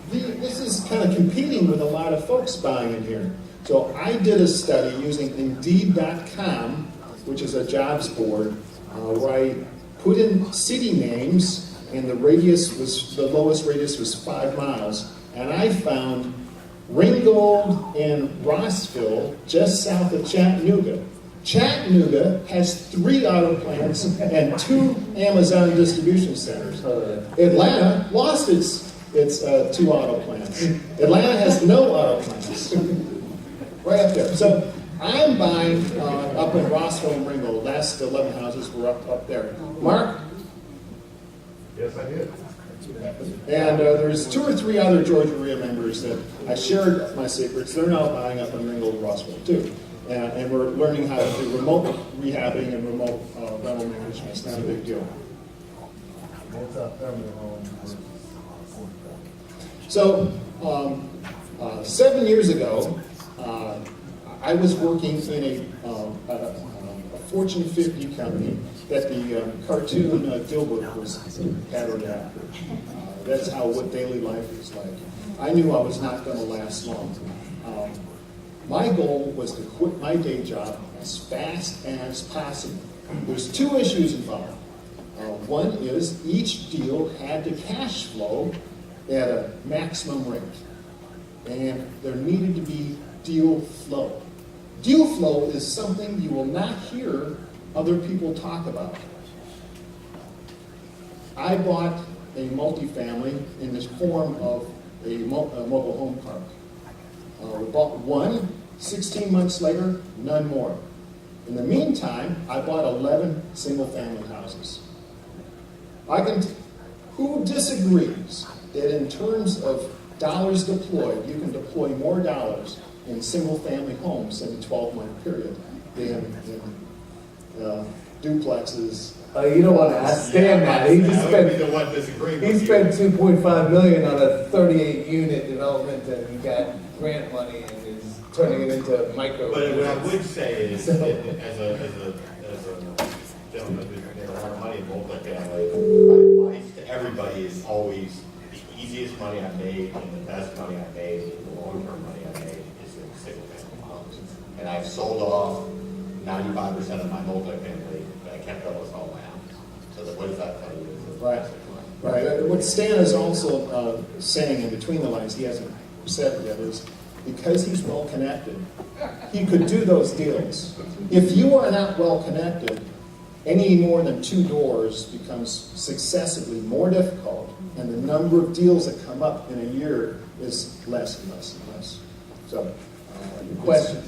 this is kind of competing with a lot of folks buying in here. So I did a study using Indeed.com, which is a jobs board, where I put in city names, and the lowest radius was 5 miles, and I found Ringgold and Rossville, just south of Chattanooga. Chattanooga has 3 auto plants and 2 Amazon distribution centers. Atlanta lost its 2 auto plants. Atlanta has no auto plants. Right up there. So I'm buying up in Rossville and Ringgold. Last 11 houses were up there. Mark? Yes, I did. And there's 2 or 3 other Georgia REIA members that I shared my secrets. They're now buying up in Ringgold and Rossville too. And we're learning how to do remote rehabbing and remote rental management. It's not a big deal. So 7 years ago, I was working in a Fortune 50 company that the cartoon Dilbert was patterned after. That's how what daily life is like. I knew I was not going to last long. My goal was to quit my day job as fast as possible. There's 2 issues involved. One is each deal had to cash flow at a maximum rate. And there needed to be deal flow. Deal flow is something you will not hear other people talk about. I bought a multifamily in this form of a mobile home park. We bought one, 16 months later, none more. In the meantime, I bought 11 single-family houses. Who disagrees that in terms of dollars deployed, you can deploy more dollars in single-family homes in a 12-month period than duplexes? You don't want to ask Stan that. He just spent, the one disagreeing he spent $2.5 million on a 38-unit development, and he got grant money and is turning it into micro. But what I would say is, as a gentleman who's made a lot of money in multifamily, my advice to everybody is always the easiest money I made and the best money I made, the long-term money I made is in single-family homes. And I've sold off 95% of my multifamily, but I kept almost all my houses. So what does that tell you? Right. Right. What Stan is also saying in between the lines, he hasn't said it yet, is because he's well connected, he could do those deals. If you are not well connected, any more than 2 doors becomes successively more difficult, and the number of deals that come up in a year is less and less and less. So, question.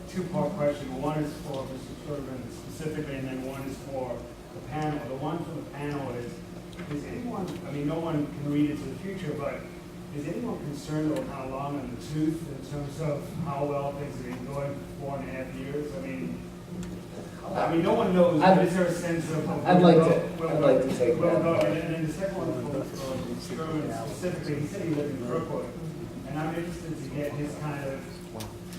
Two-part question. One is for Mr. Sturman specifically, and then one is for the panel. The one for the panel is anyone, I mean, no one can read into the future, but is anyone concerned about how long in the tooth in terms of how well things have been going for 4.5 years? I mean, no one knows, but is there a sense of... I'd like to take that. And then the second one for Sturman specifically, he said he lived in Brookwood, and I'm interested to get his kind of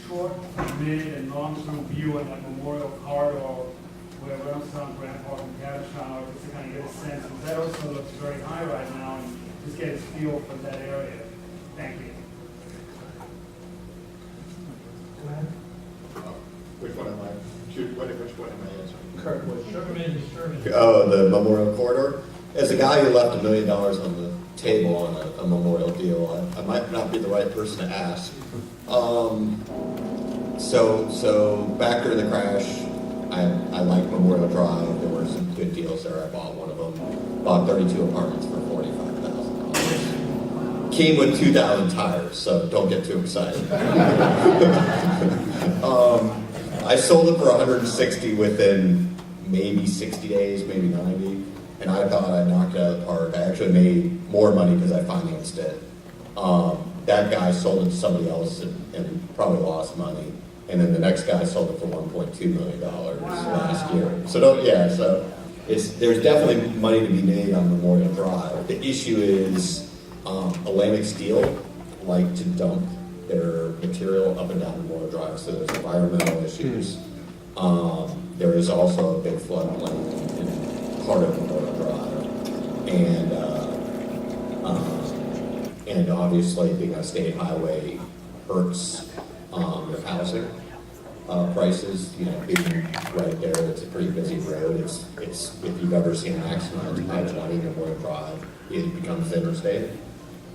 short, mid, and long-term view on that Memorial Corridor where Renaissance, Grand Park, and Caversham are, just to kind of get a sense, because that also looks very high right now, and just get a feel for that area. Thank you. Go ahead. Which one am I answering? Kirkwood. Sherman. Oh, the Memorial Corridor? As a guy who left $1 million on the table on a memorial deal, I might not be the right person to ask. So back during the crash, I liked Memorial Drive. There were some good deals there. I bought one of them. Bought 32 apartments for $45,000. Came with 2,000 tires, so don't get too excited. I sold it for 160 within maybe 60 days, maybe 90. And I thought I knocked it out of the park. I actually made more money because I financed it. That guy sold it to somebody else and probably lost money. And then the next guy sold it for $1.2 million last year. So there's definitely money to be made on Memorial Drive. The issue is Atlantic Steel like to dump their material up and down Memorial Drive, so there's environmental issues. There is also a big floodplain in part of Memorial Drive, and obviously being a state highway hurts your housing prices. You know, being right there, it's a pretty busy road. It's if you've ever seen an accident on I-20 Memorial Drive, it becomes interstate.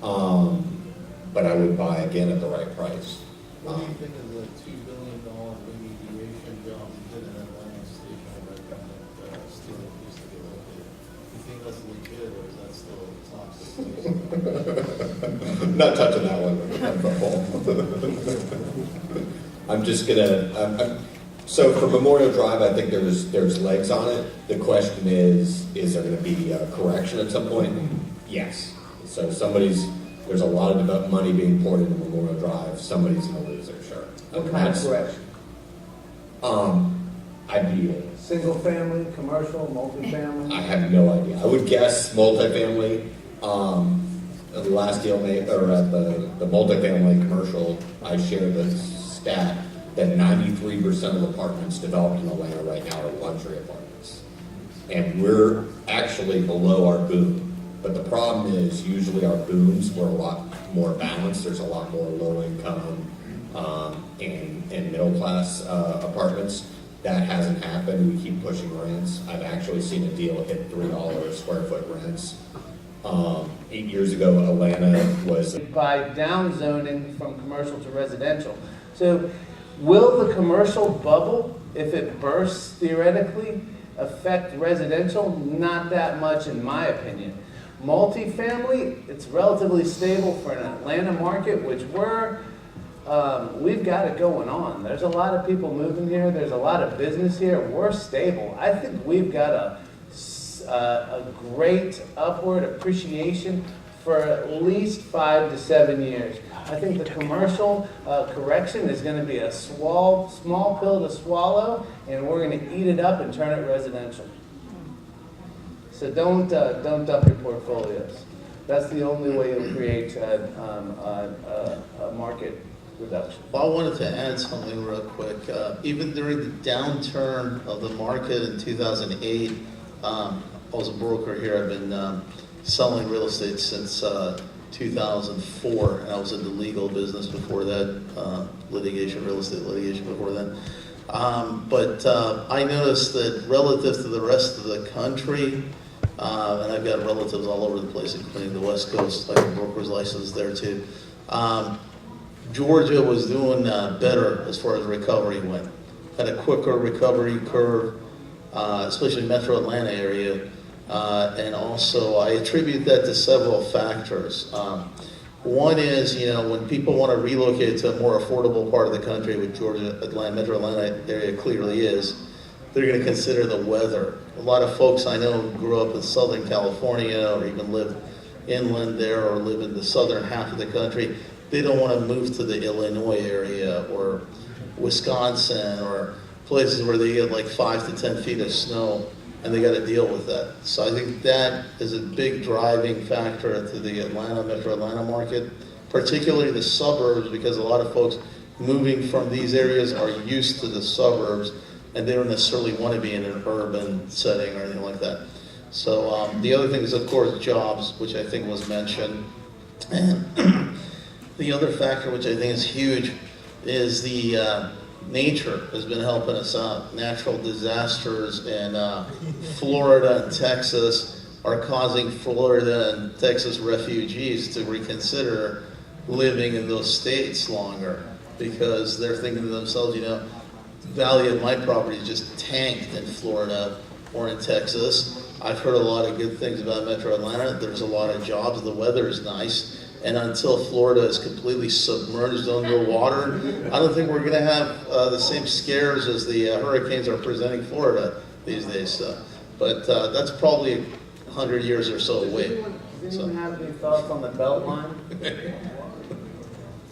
But I would buy again at the right price. What do you think of the $2 billion remediation job you did in Atlanta Station right down at Steel used to be located? You think that's legit or is that still toxic? Not touching that one. I'm just gonna, so for Memorial Drive, I think there's legs on it. The question is there gonna be a correction at some point? Yes. So there's a lot of money being poured into Memorial Drive. Somebody's gonna lose their shirt. What kind of correction? I'd be, Single family, commercial, multifamily? I have no idea. I would guess multifamily. The last deal made, or at the multifamily commercial, I shared the stat that 93% of apartments developed in Atlanta right now are luxury apartments. And we're actually below our boom. But the problem is usually our booms were a lot more balanced. There's a lot more low income and middle class apartments. That hasn't happened. We keep pushing rents. I've actually seen a deal hit $3 a square foot rents. 8 years ago, Atlanta was By downzoning from commercial to residential. So will the commercial bubble, if it bursts theoretically, affect residential? Not that much in my opinion. Multifamily, it's relatively stable for an Atlanta market, which we've got it going on. There's a lot of people moving here. There's a lot of business here. We're stable. I think we've got a great upward appreciation for at least 5 to 7 years. I think the commercial correction is going to be a small pill to swallow, and we're going to eat it up and turn it residential. So don't dump your portfolios. That's the only way you'll create a market reduction. Well, I wanted to add something real quick. Even during the downturn of the market in 2008, I was a broker here. I've been selling real estate since 2004, and I was in the legal business before that, real estate litigation before then. But I noticed that relative to the rest of the country, and I've got relatives all over the place, including the West Coast, I have a broker's license there too. Georgia was doing better as far as recovery went. Had a quicker recovery curve, especially Metro Atlanta area. And also, I attribute that to several factors. One is, when people want to relocate to a more affordable part of the country, which Georgia, Metro Atlanta area clearly is, they're going to consider the weather. A lot of folks I know grew up in Southern California or even live inland there or live in the southern half of the country. They don't want to move to the Illinois area or Wisconsin or places where they get like 5 to 10 feet of snow and they got to deal with that. So I think that is a big driving factor to the Metro Atlanta market, particularly the suburbs, because a lot of folks moving from these areas are used to the suburbs and they don't necessarily want to be in an urban setting or anything like that. So the other thing is, of course, jobs, which I think was mentioned. And the other factor, which I think is huge, is the nature has been helping us out. Natural disasters in Florida and Texas are causing Florida and Texas refugees to reconsider living in those states longer because they're thinking to themselves, the value of my property just tanked in Florida or in Texas. I've heard a lot of good things about Metro Atlanta. There's a lot of jobs. The weather is nice. And until Florida is completely submerged underwater, I don't think we're going to have the same scares as the hurricanes are presenting Florida these days. But that's probably 100 years or so away. Does anyone have any thoughts on the Beltline? Does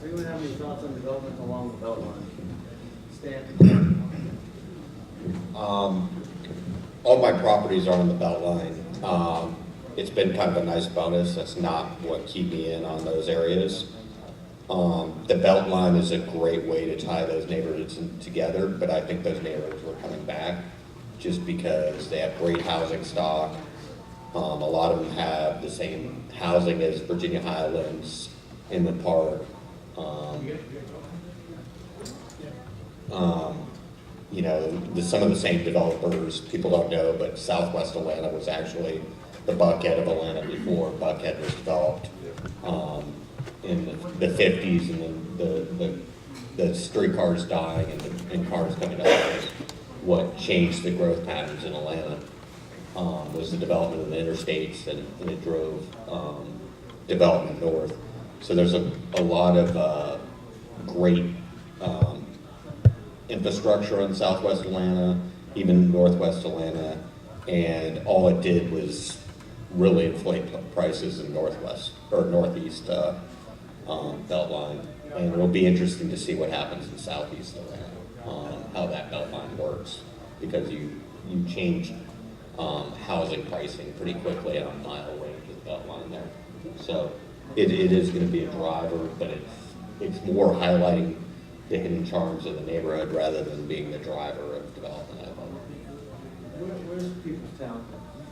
anyone have any thoughts on development along the Beltline? Stan? all my properties are on the Beltline. It's been kind of a nice bonus. That's not what keep me in on those areas. The Beltline is a great way to tie those neighborhoods together, but I think those neighborhoods were coming back just because they have great housing stock. A lot of them have the same housing as Virginia Highlands in the park. You know, some of the same developers, people don't know, but Southwest Atlanta was actually the Buckhead of Atlanta before Buckhead was developed in the 50s, and then the streetcars dying and cars coming up is what changed the growth patterns in Atlanta. Was the development of the interstates, and it drove development north. So there's a lot of great infrastructure in southwest Atlanta, even northwest Atlanta, and all it did was really inflate prices in northwest or northeast beltline. And it'll be interesting to see what happens in southeast Atlanta, how that beltline works, because you changed housing pricing pretty quickly on a mile range of the beltline there. So it is going to be a driver, but it's more highlighting the hidden charms of the neighborhood rather than being the driver of development. Where's People's Town?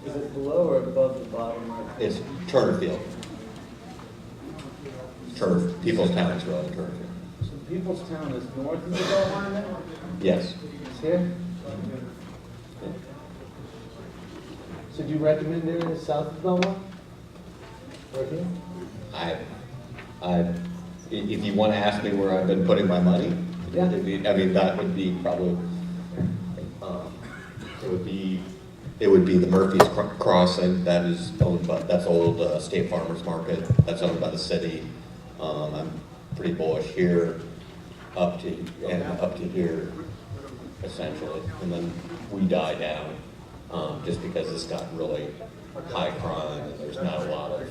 Is it below or above the bottom line? It's Turnerfield. People's Town is really Turnerfield. So People's Town is north of the belt line then? Yes. It's here? So do you recommend areas south of the belt line? Or here? If you want to ask me where I've been putting my money, Yeah. That would be probably, it would be the Murphy's Crossing. That is owned by, that's old State Farmers Market. That's owned by the city. I'm pretty bullish here, up to here, essentially, and then we die down, just because it's got really high crime and there's not a lot of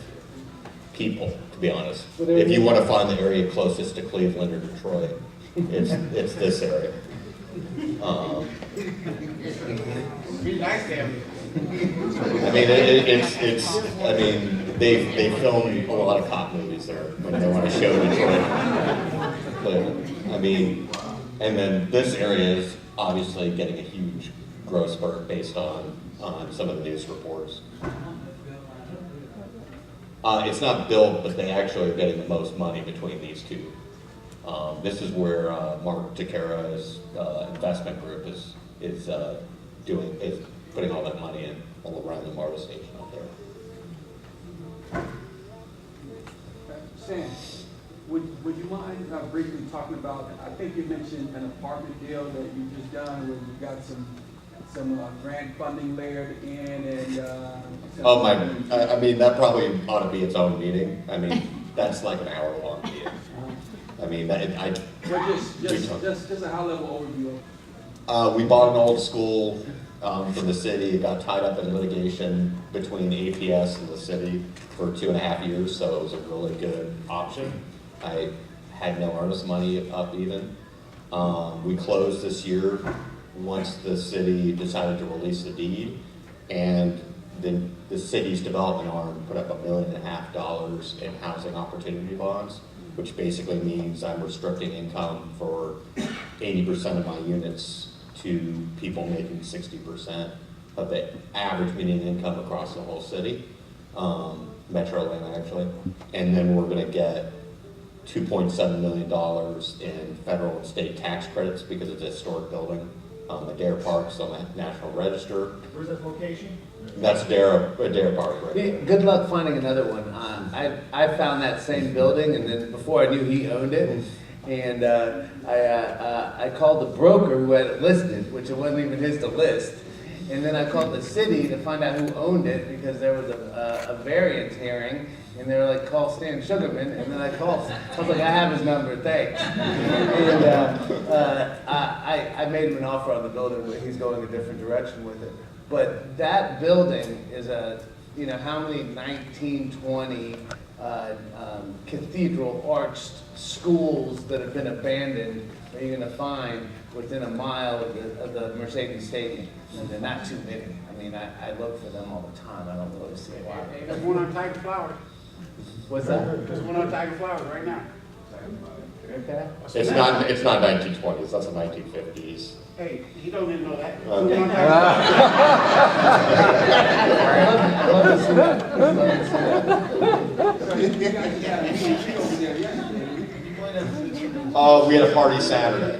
people, to be honest. If you want to find the area closest to Cleveland or Detroit, it's this area. Be nice to him. They film a lot of cop movies there when they want to show Detroit. And then this area is obviously getting a huge growth spurt based on some of the news reports. It's not built, but they actually are getting the most money between these two. This is where Mark Takara's investment group is putting all that money in all around the MARTA station out there. Sam, would you mind briefly talking about, I think you mentioned an apartment deal that you just done where you got some grant funding layered in and... that probably ought to be its own meeting. That's like an hour-long meeting. Just a high-level overview. We bought an old school from the city. It got tied up in litigation between APS and the city for 2.5 years, so it was a really good option. I had no earnest money up even. We closed this year once the city decided to release the deed, and then the city's development arm put up $1.5 million in housing opportunity bonds, which basically means I'm restricting income for 80% of my units to people making 60% of the average median income across the whole city, Metro Atlanta actually. And then we're going to get $2.7 million in federal and state tax credits because it's a historic building. Adair Park's on the National Register. Where's that location? That's Adair Park, right? Yeah, good luck finding another one. I found that same building, and then before I knew he owned it, and I called the broker who had it listed, which it wasn't even his to list, and then I called the city to find out who owned it because there was a variance hearing, and they were like, call Stan Sugarman, and then I called. I was like, I have his number, thanks. And I made him an offer on the building, but he's going a different direction with it. But that building is how many 1920 cathedral arched schools that have been abandoned are you going to find within a mile of the Mercedes Stadium? And they're not too many. I look for them all the time. I don't really see why. Hey, there's one on Tiger Flowers. What's that? There's one on Tiger Flowers right now. Okay. It's not 1920s. That's the 1950s. Hey, he don't even know that. I love to see that. Love to see that. We had a party Saturday.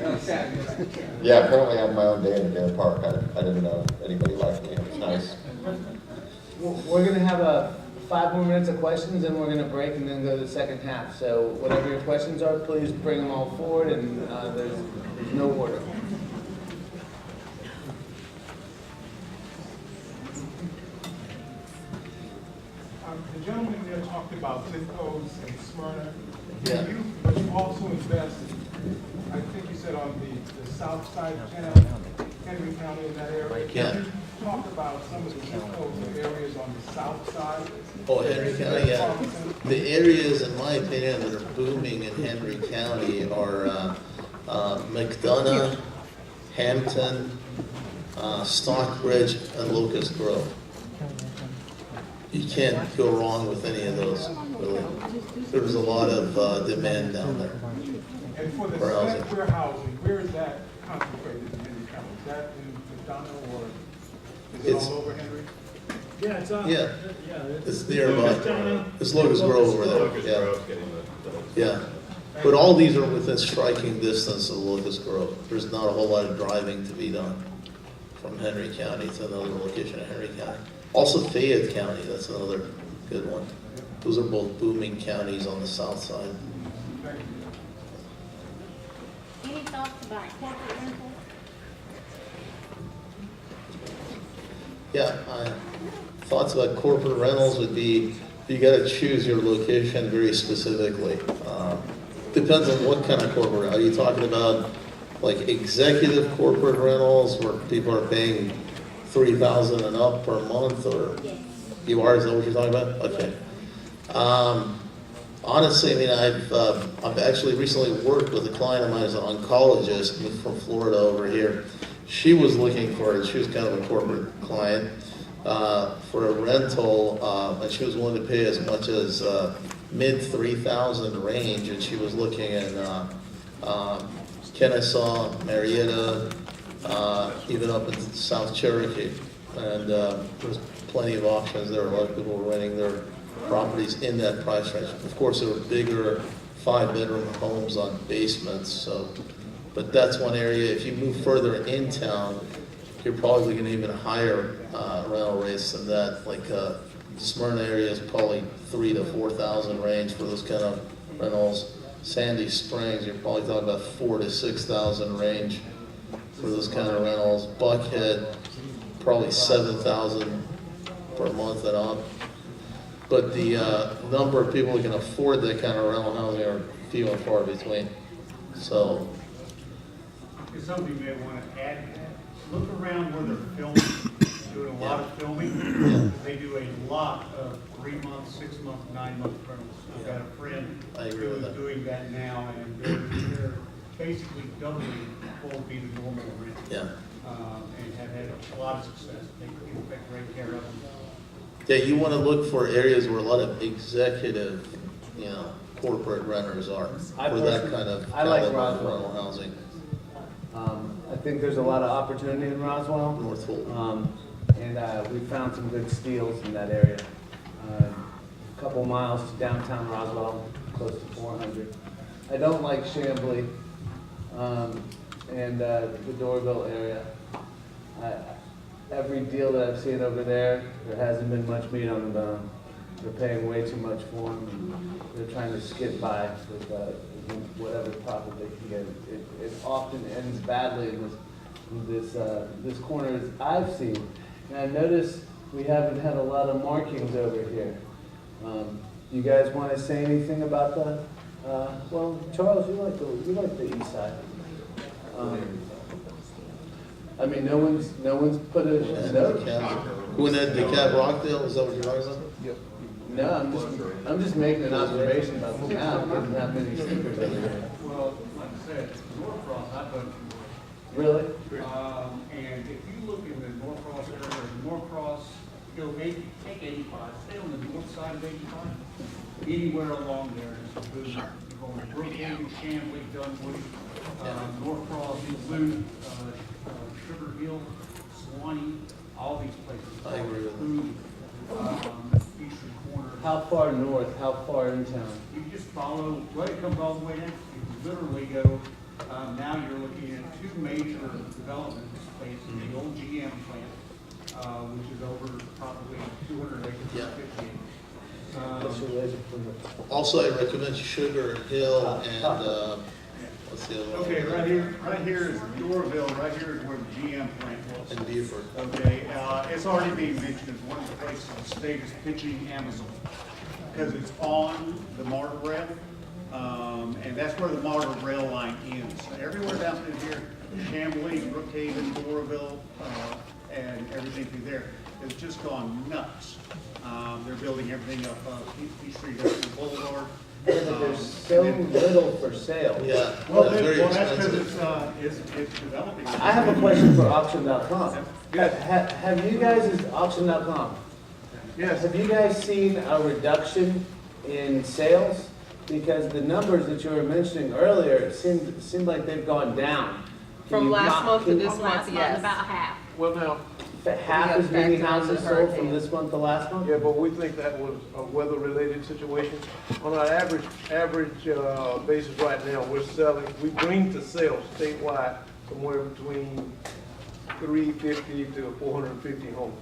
Yeah, apparently I had my own day in Adair Park. I didn't know anybody liked me. It was nice. we're gonna have 5 more minutes of questions, and we're gonna break and then go to the second half. So whatever your questions are, please bring them all forward, and there's no order. The gentleman there talked about zip codes in Smyrna. Yeah. But you also invest, I think you said on the south side of town, Henry County in that area. Yeah. Can you talk about some of the zip codes and areas on the south side? Oh, Henry County, yeah. The areas, in my opinion, that are booming in Henry County are McDonough, Hampton, Stockbridge, and Locust Grove. You can't go wrong with any of those, really. There's a lot of demand down there. And for the for housing. sector housing, where is that concentrated in Henry County? Is that in McDonough or is it It's- all over Henry? Yeah, it's on. Yeah. Yeah. It's nearby. It's Locust Grove over there, Locust yeah. Grove's getting the. Yeah. But all these are within striking distance of Locust Grove. There's not a whole lot of driving to be done from Henry County to another location in Henry County. Also Fayette County, that's another good one. Those are both booming counties on the south side. Any thoughts about corporate rentals? Yeah, thoughts about corporate rentals would be, you gotta choose your location very specifically. Depends on what kind of corporate, are you talking about like executive corporate rentals where people are paying $3,000 and up per month, or you are, is that what you're talking about? Okay. Honestly, I mean, I've actually recently worked with a client of mine who's an oncologist, moved from Florida over here. She was looking for, she was kind of a corporate client, for a rental, and she was willing to pay as much as mid 3,000 range, and she was looking at Kennesaw, Marietta, even up in South Cherokee, and there's plenty of options there. A lot of people were renting their properties in that price range. Of course, there were bigger 5-bedroom homes on basements, so, but that's one area. If you move further in town, you're probably going to even higher rental rates than that. Like Smyrna area is probably 3,000 to 4,000 range for those kind of rentals. Sandy Springs, you're probably talking about 4,000 to 6,000 range for those kind of rentals. Buckhead, probably 7,000 per month and up. But the number of people who can afford that kind of rental housing are few and far between. So, If somebody may want to add to that, look around where they're filming, doing a lot of filming. They do a lot of 3-month, 6-month, 9-month rentals. I've got a friend who's doing that now, and they're basically doubling what would be the normal rent. yeah. And have had a lot of success. They take great care of them. Yeah, you want to look for areas where a lot of executive, corporate renters are for that kind of I like caliber of Roswell. rental housing. I think there's a lot of opportunity in Roswell. North Fulton. And we found some good steals in that area. A couple miles to downtown Roswell, close to 400. I don't like Chamblee and the Doraville area. Every deal that I've seen over there hasn't been much meat on the bone. They're paying way too much for them, and they're trying to skip by with whatever profit they can get. It often ends badly in this corner as I've seen. And I've noticed we haven't had a lot of markings over here. You guys want to say anything about the? Well, Charles, you like the east side. I mean, no one's put a note. Who in that DeKalb Rockdale? Is that what you're talking about? Yep. No, I'm just making an observation about the map. It doesn't have many stickers over here. Well, like I said, Norcross, I've done. Really? And if you look in the Norcross area, Norcross, go take 85, stay on the north side of 85, anywhere along there is a boom. You're going to Brooklyn, Chamblee, Dunwoody, Norcross, Blue, Sugar Hill, Swanee, all these places. I agree with Boom. Eastern corner. How far north? How far in town? You just follow, well, it comes all the way in. You literally go, now you're looking at 2 major development spaces, the old GM plant, which is over probably 200 acres, Yeah. 50 acres. Also, I recommend Sugar Hill and, what's the other one? Okay, right here is Doraville, right here is where the GM plant was. And Beaufort. Okay, it's already being mentioned as one of the places the state is pitching Amazon, because it's on the MARTA rail, and that's where the MARTA rail line ends. Everywhere down through here, Chamblee, Brookhaven, Doraville, and everything through there has just gone nuts. They're building everything up, Peachtree Boulevard. There's so little for sale. Yeah, Well, that's very that's because expensive. it's developing. I have a question for auction.com. Have you guys, is auction.com, Yes. have you guys seen a reduction in sales? Because the numbers that you were mentioning earlier seemed like they've gone down. Can From you last not- month to can- this Last month, month, yes. about half. Well, now, Half as many houses sold from this month to last month? yeah, but we think that was a weather-related situation. On our average basis right now, we bring to sale statewide somewhere between 350 to 450 homes.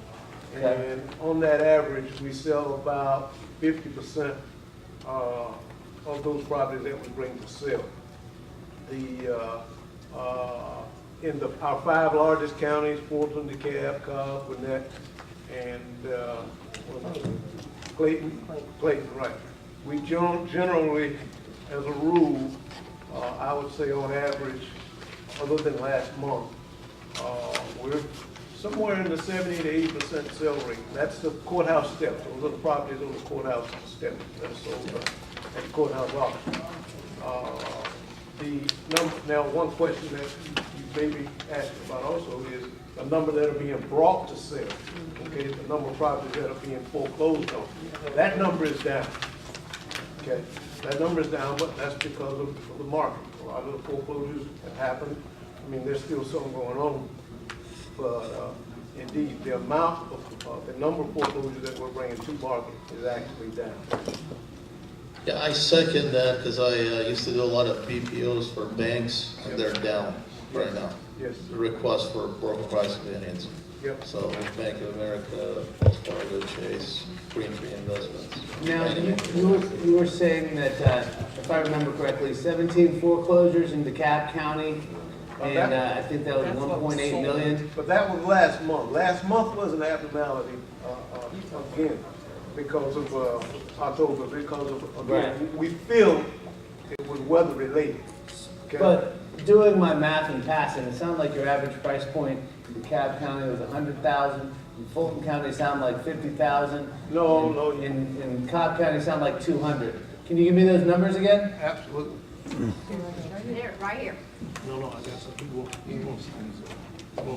Okay. And on that average, we sell about 50% of those properties that we bring to sale. In our 5 largest counties, Fulton, DeKalb, Cobb, Gwinnett, and Clayton, right. We generally, as a rule, I would say on average, other than last month, we're somewhere in the 70 to 80% sale rate. That's the courthouse steps. Those are the properties on the courthouse steps that are sold at the courthouse auction. Now, one question that you maybe asked about also is the number that are being brought to sale. Okay, the number of properties that are being foreclosed on. That number is down. Okay, that number is down, but that's because of the market. A lot of the foreclosures have happened. I mean, there's still some going on, but indeed, the amount of the number of foreclosures that we're bringing to market is actually down. Yeah, I second that because I used to do a lot of BPOs for banks, and they're down right now. Yes. The request for broker price opinions. Yep. So Bank of America, Wells Fargo, Chase, Green Tree Investments. Now, you were saying that, if I remember correctly, 17 foreclosures in DeKalb County, and I think that was 1.8 million. But that was last month. Last month was an abnormality, again, because of October, because of, again, we feel it was weather related. Okay? But doing my math in passing, it sounded like your average price point in DeKalb County was 100,000. In Fulton County, it sounded like 50,000. No. In Cobb County, it sounded like 200. Can you give me those numbers again? Absolutely. There, right here. No, I got some people, he wants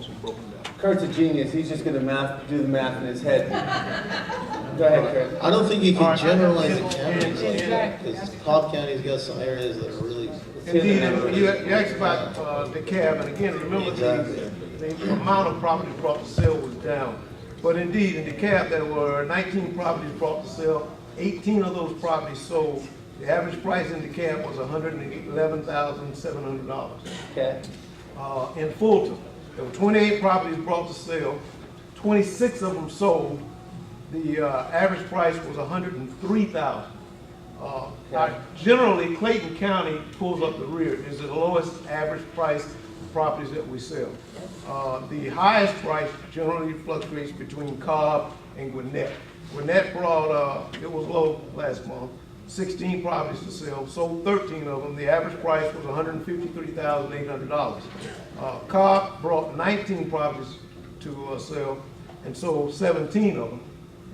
some broken down. Kurt's a genius. He's just going to do the math in his head. Go ahead, Kurt. I don't think you can generalize the counties because Cobb County's got some areas that are really. Indeed, you asked about DeKalb, and again, remember the amount of properties brought to sale was down. But indeed, in DeKalb, there were 19 properties brought to sale. 18 of those properties sold. The average price in DeKalb was $111,700. Okay. In Fulton, there were 28 properties brought to sale. 26 of them sold. The average price was $103,000. Generally, Clayton County pulls up the rear. Is the lowest average price properties that we sell. The highest price generally fluctuates between Cobb and Gwinnett. Gwinnett brought, it was low last month, 16 properties to sell, sold 13 of them. The average price was $153,800. Cobb brought 19 properties to sell and sold 17 of them.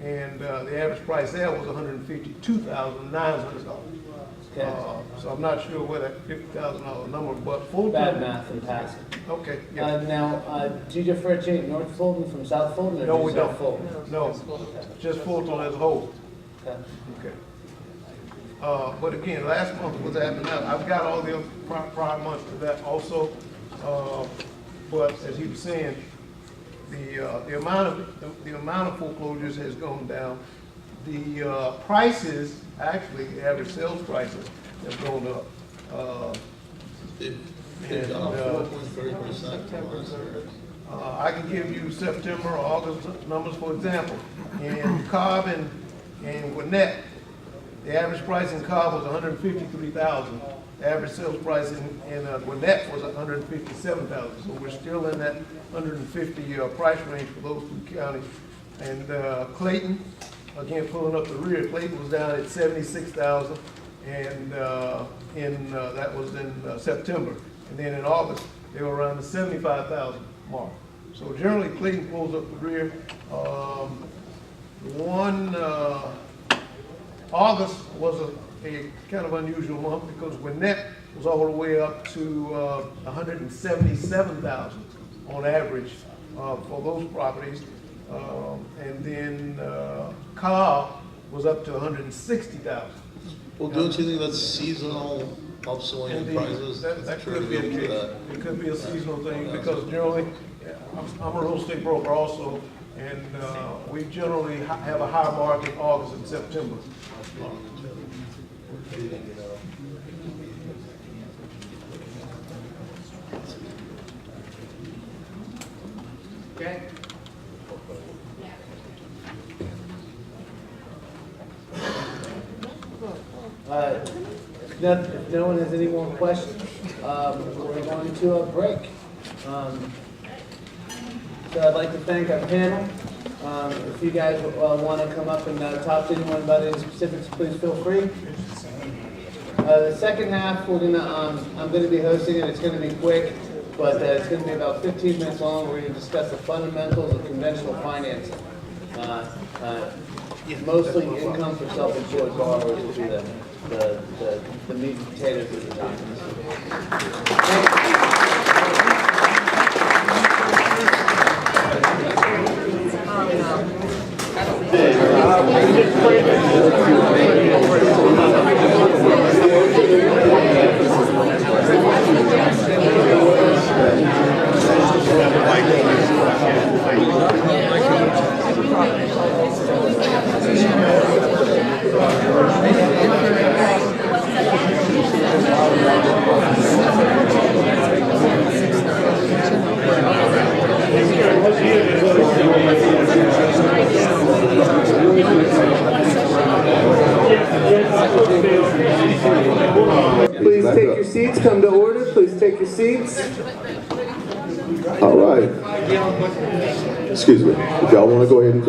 And the average price there was $152,900. Okay. So I'm not sure where that $50,000 number, but Fulton. Bad math in passing. Okay. Yeah. Now, do you differentiate North Fulton from South Fulton? Or No, we just don't. South Fulton? No, just Fulton as a whole. Okay. Okay. But again, last month was happening. I've got all the prior months to that also. But as he was saying, the amount of foreclosures has gone down. The prices, actually, the average sales prices have gone up. They've gone up 4.3%. I can give you September or August numbers, for example. In Cobb and Gwinnett, the average price in Cobb was $153,000. The average sales price in Gwinnett was $157,000. So we're still in that 150 price range for those two counties. And Clayton, again pulling up the rear, Clayton was down at $76,000, and that was in September. And then in August, they were around the $75,000 mark. So generally, Clayton pulls up the rear. August was a kind of unusual month because Gwinnett was all the way up to $177,000 on average for those properties. And then Cobb was up to $160,000. Well, don't you think that's seasonal upswing in prices? That could be a case. It could be a seasonal thing because generally, I'm a real estate broker also, and we generally have a higher market in August and September. Okay. If no one has any more questions, we're going to a break. So I'd like to thank our panel. If you guys want to come up and talk to anyone about any specifics, please feel free. The second half, I'm going to be hosting it. It's going to be quick, but it's going to be about 15 minutes long. We're going to discuss the fundamentals of conventional financing. Mostly income for self-employed borrowers will be the meat and potatoes of the documents. Please take your seats. Come to order. Please take your seats. All right. Excuse me. If y'all want to go ahead and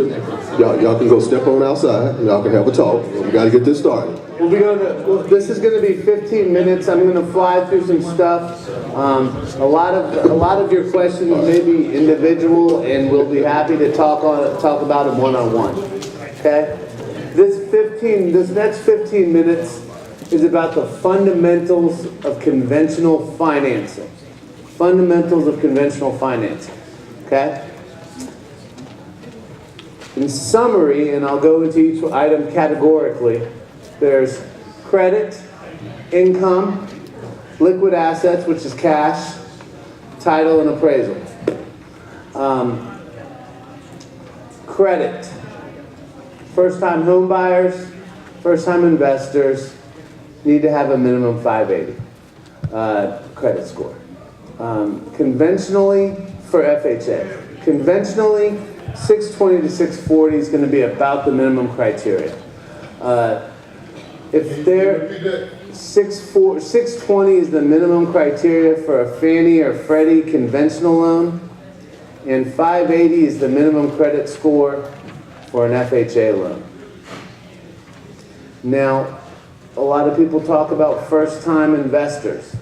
y'all can go step on outside. Y'all can have a talk. We got to get this started. We'll be going to. This is going to be 15 minutes. I'm going to fly through some stuff. A lot of your questions may be individual, and we'll be happy to talk about them one-on-one. Okay. This next 15 minutes is about the fundamentals of conventional financing. Fundamentals of conventional financing. Okay? In summary, and I'll go into each item categorically, there's credit, income, liquid assets, which is cash, title, and appraisal. Credit. First-time home buyers, first-time investors need to have a minimum 580 credit score. Conventionally, for FHA, conventionally, 620 to 640 is going to be about the minimum criteria. If they're 620 is the minimum criteria for a Fannie or Freddie conventional loan, and 580 is the minimum credit score for an FHA loan. Now, a lot of people talk about first-time investors.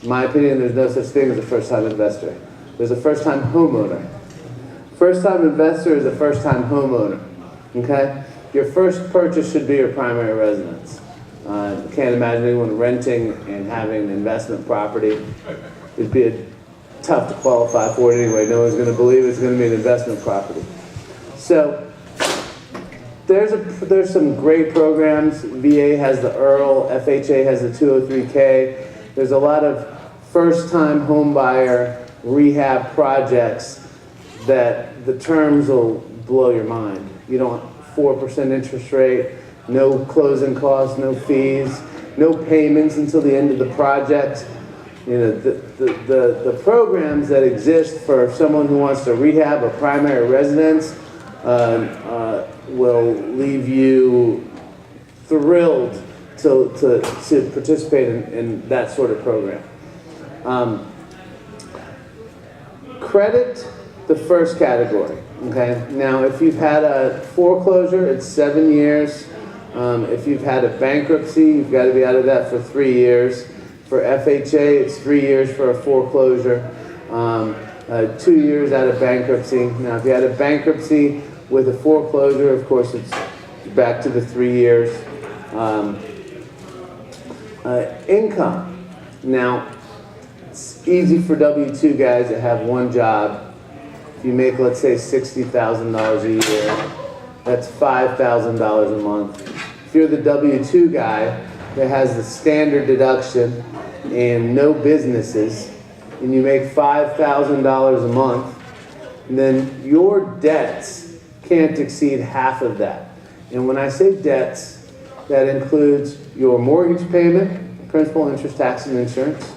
In my opinion, there's no such thing as a first-time investor. There's a first-time homeowner. First-time investor is a first-time homeowner. Okay? Your first purchase should be your primary residence. I can't imagine anyone renting and having an investment property. It'd be tough to qualify for it anyway. No one's going to believe it's going to be an investment property. So, there's some great programs. VA has the IRRRL, FHA has the 203K. There's a lot of first-time home buyer rehab projects that the terms will blow your mind. You don't 4% interest rate, no closing costs, no fees, no payments until the end of the project. You know, the programs that exist for someone who wants to rehab a primary residence will leave you thrilled to participate in that sort of program. Credit, the first category. Okay. Now, if you've had a foreclosure, it's 7 years. If you've had a bankruptcy, you've got to be out of that for 3 years. For FHA, it's 3 years for a foreclosure, 2 years out of bankruptcy. Now, if you had a bankruptcy with a foreclosure, of course, it's back to the 3 years. Income. Now, it's easy for W-2 guys that have one job. If you make, let's say, $60,000 a year, that's $5,000 a month. If you're the W-2 guy that has the standard deduction and no businesses, and you make $5,000 a month, then your debts can't exceed half of that. And when I say debts, that includes your mortgage payment, principal, interest, tax, and insurance,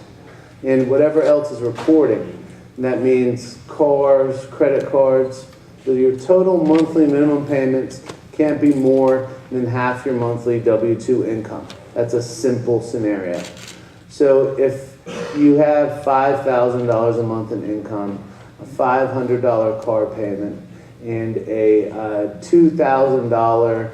and whatever else is reporting. And that means cars, credit cards. So your total monthly minimum payments can't be more than half your monthly W-2 income. That's a simple scenario. So if you have $5,000 a month in income, a $500 car payment, and a $2,000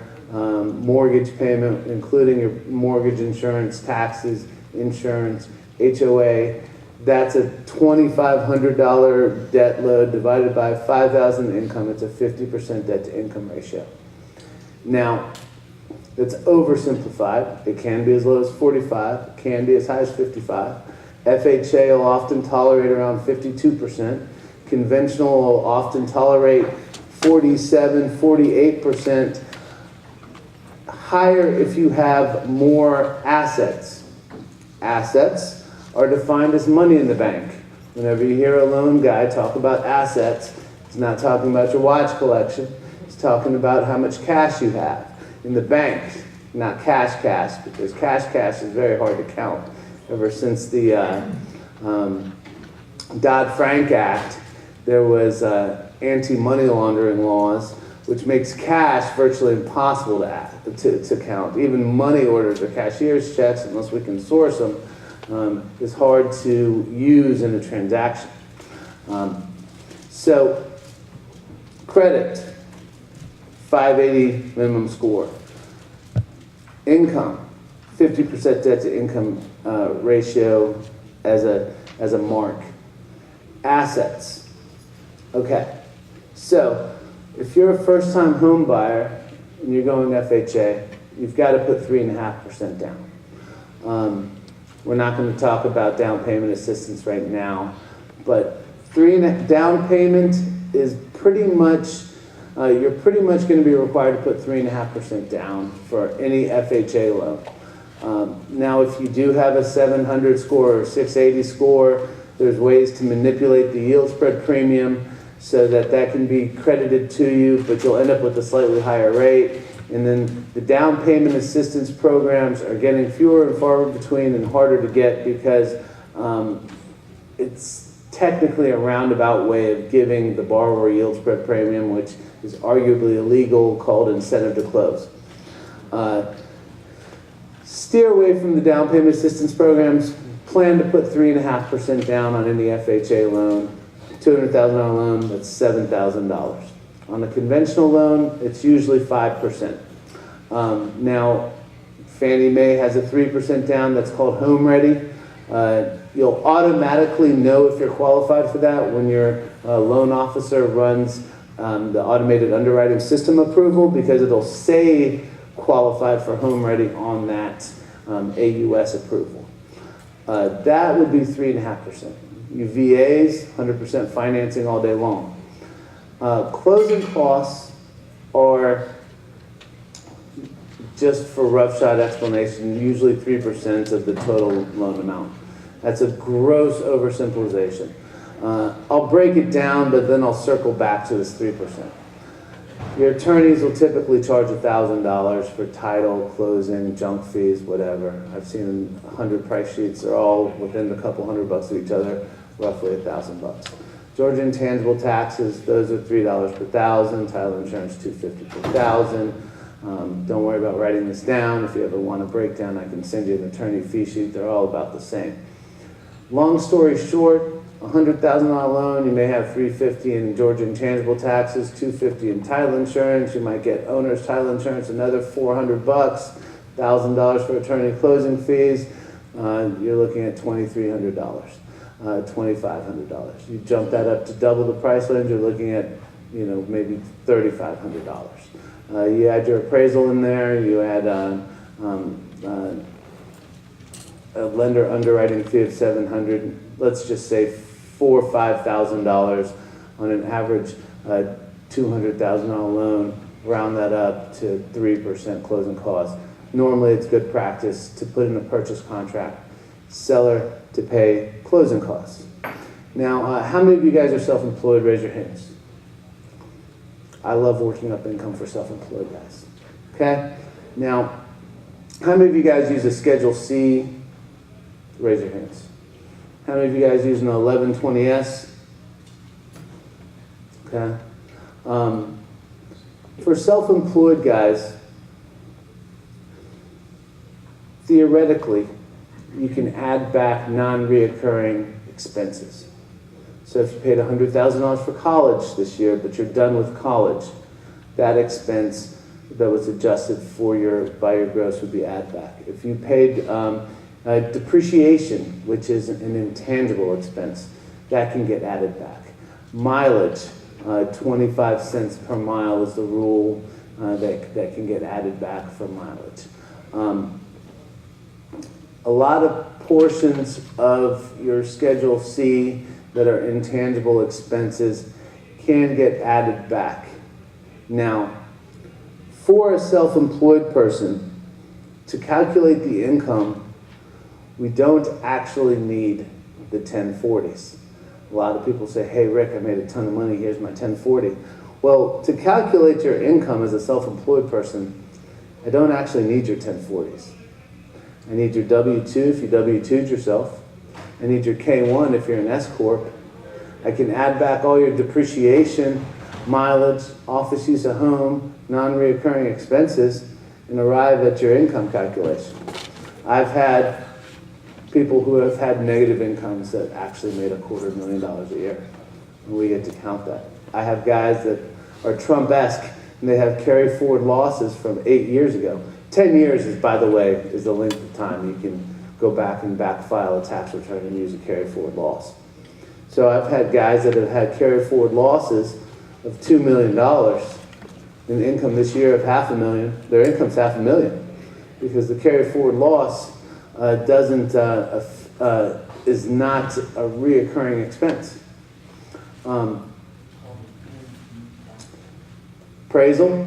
mortgage payment, including your mortgage insurance, taxes, insurance, HOA, that's a $2,500 debt load divided by 5,000 income. It's a 50% debt to income ratio. Now, it's oversimplified. It can be as low as 45, it can be as high as 55. FHA will often tolerate around 52%. Conventional will often tolerate 47, 48%. Higher if you have more assets. Assets are defined as money in the bank. Whenever you hear a loan guy talk about assets, he's not talking about your watch collection. He's talking about how much cash you have in the bank, not cash, because cash is very hard to count. Ever since the Dodd-Frank Act, there was anti-money laundering laws, which makes cash virtually impossible to count. Even money orders or cashier's checks, unless we can source them, is hard to use in a transaction. So, credit, 580 minimum score. Income, 50% debt to income ratio as a mark. Assets. Okay, so if you're a first-time home buyer and you're going FHA, you've got to put 3.5% down. We're not going to talk about down payment assistance right now, but down payment is pretty much, you're pretty much going to be required to put 3.5% down for any FHA loan. Now, if you do have a 700 score or 680 score, there's ways to manipulate the yield spread premium so that can be credited to you, but you'll end up with a slightly higher rate. And then the down payment assistance programs are getting fewer and far between and harder to get because it's technically a roundabout way of giving the borrower yield spread premium, which is arguably illegal, called incentive to close. Steer away from the down payment assistance programs. Plan to put 3.5% down on any FHA loan. $200,000 loan, that's $7,000. On a conventional loan, it's usually 5%. Now, Fannie Mae has a 3% down that's called Home Ready. You'll automatically know if you're qualified for that when your loan officer runs the automated underwriting system approval, because it'll say qualified for Home Ready on that AUS approval. That would be 3.5%. Your VAs, 100% financing all day long. Closing costs are, just for roughshod explanation, usually 3% of the total loan amount. That's a gross oversimplification. I'll break it down, but then I'll circle back to this 3%. Your attorneys will typically charge $1,000 for title, closing, junk fees, whatever. I've seen 100 price sheets. They're all within a couple $100 of each other, roughly $1,000. Georgia intangible taxes, those are $3 per thousand. Title insurance, $250 per thousand. Don't worry about writing this down. If you ever want a breakdown, I can send you an attorney fee sheet. They're all about the same. Long story short, $100,000 loan, you may have $350 in Georgia intangible taxes, $250 in title insurance. You might get owner's title insurance, another $400, $1,000 for attorney closing fees. You're looking at $2,300, $2,500. You jump that up to double the price range, you're looking at, maybe $3,500. You add your appraisal in there. You add a lender underwriting fee of $700. Let's just say $4,000 or $5,000 on an average $200,000 loan. Round that up to 3% closing costs. Normally, it's good practice to put in a purchase contract, seller to pay closing costs. Now, how many of you guys are self-employed? Raise your hands. I love working up income for self-employed guys. Okay? Now, how many of you guys use a Schedule C? Raise your hands. How many of you guys use an 1120S? Okay. For self-employed guys, theoretically, you can add back non-reoccurring expenses. So if you paid $100,000 for college this year, but you're done with college, that expense that was adjusted by your gross would be add back. If you paid depreciation, which is an intangible expense, that can get added back. Mileage, 25 cents per mile is the rule that can get added back for mileage. A lot of portions of your Schedule C that are intangible expenses can get added back. Now, for a self-employed person, to calculate the income, we don't actually need the 1040s. A lot of people say, hey Rick, I made a ton of money, here's my 1040. Well, to calculate your income as a self-employed person, I don't actually need your 1040s. I need your W-2 if you W-2'd yourself. I need your K-1 if you're an S-Corp. I can add back all your depreciation, mileage, office use of home, non-reoccurring expenses, and arrive at your income calculation. I've had people who have had negative incomes that actually made $250,000 a year, and we get to count that. I have guys that are Trump-esque, and they have carry-forward losses from 8 years ago. 10 years is, by the way, is the length of time you can go back and back-file a tax return and use a carry-forward loss. So I've had guys that have had carry-forward losses of $2 million in income this year of $500,000. Their income's $500,000 because the carry-forward loss is not a reoccurring expense. Appraisal.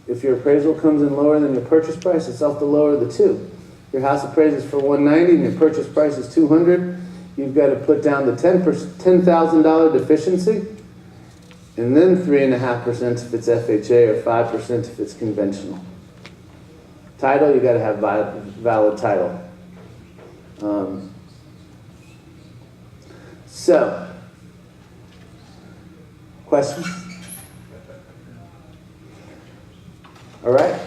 If your appraisal comes in lower than your purchase price, it's off the lower of the two. Your house appraises for $190 and your purchase price is $200. You've got to put down the $10,000 deficiency, and then 3.5% if it's FHA or 5% if it's conventional. Title, you got to have valid title. So, questions? All right.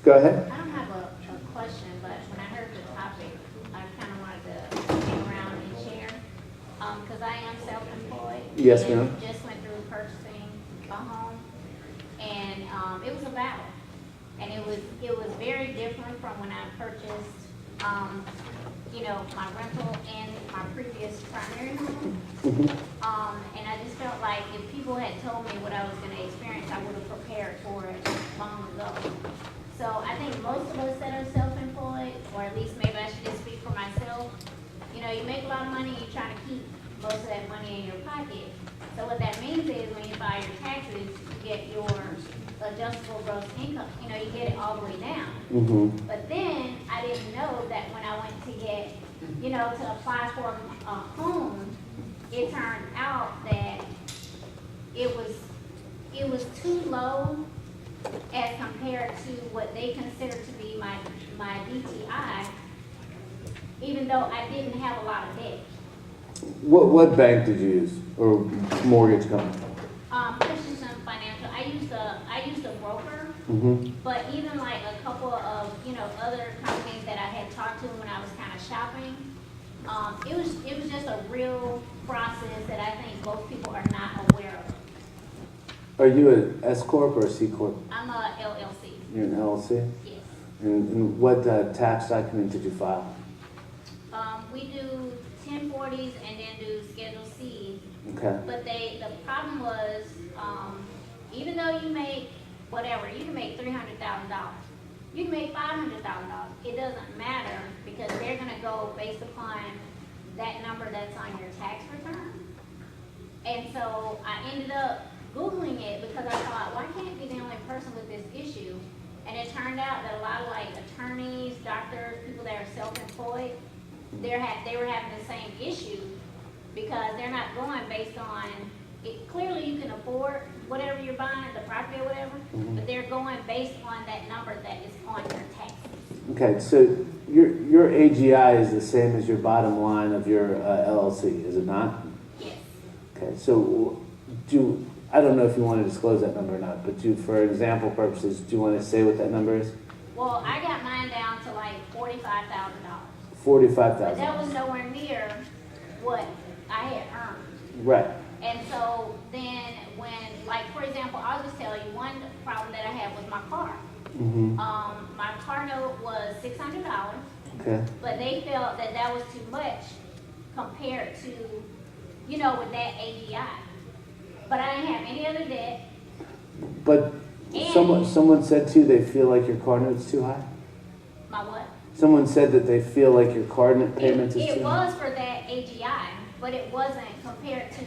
Go ahead. I don't have a question, but when I heard the topic, I kind of wanted to hang around and share. Because I am self-employed. Yes, ma'am. Just went through purchasing a home, and it was a battle. And it was very different from when I purchased, my rental and my previous primary home. And I just felt like if people had told me what I was going to experience, I would have prepared for it long ago. So I think most of us that are self-employed, or at least maybe I should just speak for myself, you make a lot of money, you're trying to keep most of that money in your pocket. So what that means is when you file your taxes, you get your adjustable gross income, you get it all the way down. But then I didn't know that when I went to get, to apply for a home, it turned out that it was it was too low as compared to what they consider to be my DTI, even though I didn't have a lot of debt. What bank did you use, or mortgage company? Christensen Financial. I used a broker, but even like a couple of other companies that I had talked to when I was kind of shopping, it was just a real process that I think most people are not aware of. Are you an S corp or a C corp? I'm a LLC. You're an LLC. Yes. And what tax document did you file? We do 1040s and then do Schedule C. Okay. But the problem was, even though you make whatever, you can make $300,000, you can make $500,000. It doesn't matter because they're going to go based upon that number that's on your tax return. And so I ended up Googling it because I thought, well, I can't be the only person with this issue. And it turned out that a lot of like attorneys, doctors, people that are self-employed, they were having the same issue because they're not going based on it. Clearly you can afford whatever you're buying, the property or whatever, but they're going based on that number that is on your taxes. Okay, so your AGI is the same as your bottom line of your LLC, is it not? Yes. Okay, so I don't know if you want to disclose that number or not, but for example purposes, do you want to say what that number is? Well, I got mine down to like $45,000. $45,000. But that was nowhere near what I had earned. Right. And so then when, like for example, I'll just tell you one problem that I had with my car. My car note was $600. Okay. But they felt that that was too much compared to, with that AGI. But I didn't have any other debt. But someone said to you they feel like your car note's too high? My what? Someone said that they feel like your car payments is It too high? was for that AGI, but it wasn't compared to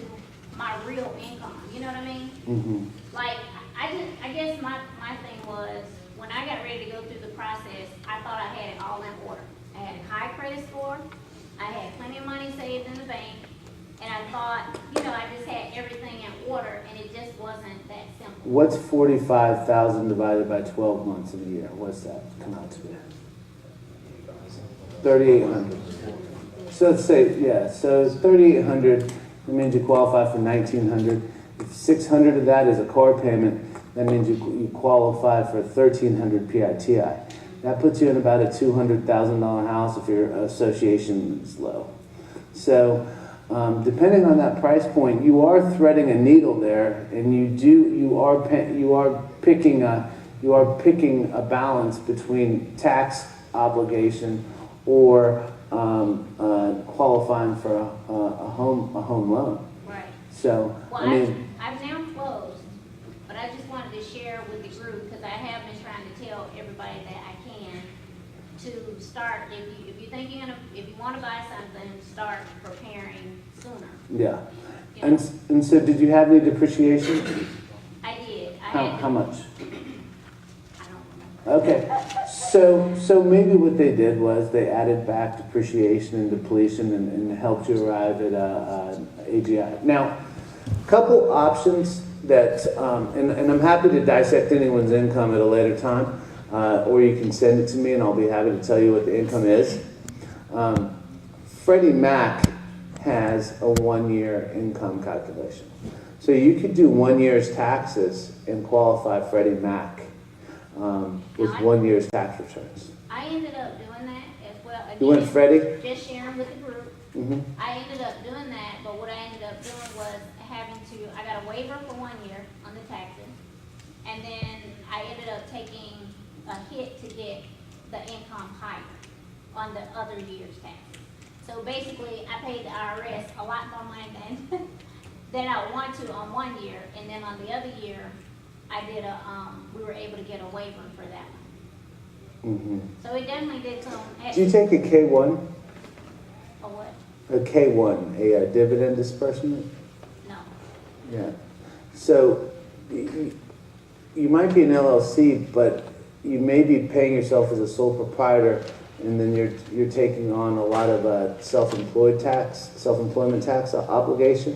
my real income. You know what I mean? Like, I guess my thing was, when I got ready to go through the process, I thought I had it all in order. I had a high credit score, I had plenty of money saved in the bank, and I thought, I just had everything in order, and it just wasn't that simple. What's 45,000 divided by 12 months of a year? What's that come out to be? 3,800. So let's say, so 3,800, that means you qualify for 1,900. If 600 of that is a car payment, that means you qualify for 1,300 PITI. That puts you in about a $200,000 house if your association is low. So depending on that price point, you are threading a needle there, and you are picking a balance between tax obligation or qualifying for a home loan. Right. So well, I've now closed, but I just wanted to share with the group because I have been trying to tell everybody that I can to start. If you think if you want to buy something, start preparing sooner. Yeah. And so, did you have any depreciation? I did. How much? Okay, so maybe what they did was they added back depreciation and depletion and helped you arrive at AGI. Now, a couple options that, and I'm happy to dissect anyone's income at a later time, or you can send it to me and I'll be happy to tell you what the income is. Freddie Mac has a 1-year income calculation. So you could do 1 year's taxes and qualify Freddie Mac. With 1 year's tax returns. I ended up doing that as well. Again, You went Freddie? Just sharing with the group. I ended up doing that, but what I ended up doing was I got a waiver for 1 year on the taxes, and then I ended up taking a hit to get the income higher on the other year's taxes. So basically, I paid the IRS a lot more money than I want to on 1 year, and then on the other year, I did we were able to get a waiver for that one. So it definitely did come. Do you take a K1? A what? A K1, a dividend disbursement? No. Yeah. So you might be an LLC, but you may be paying yourself as a sole proprietor, and then you're taking on a lot of self-employment tax obligation.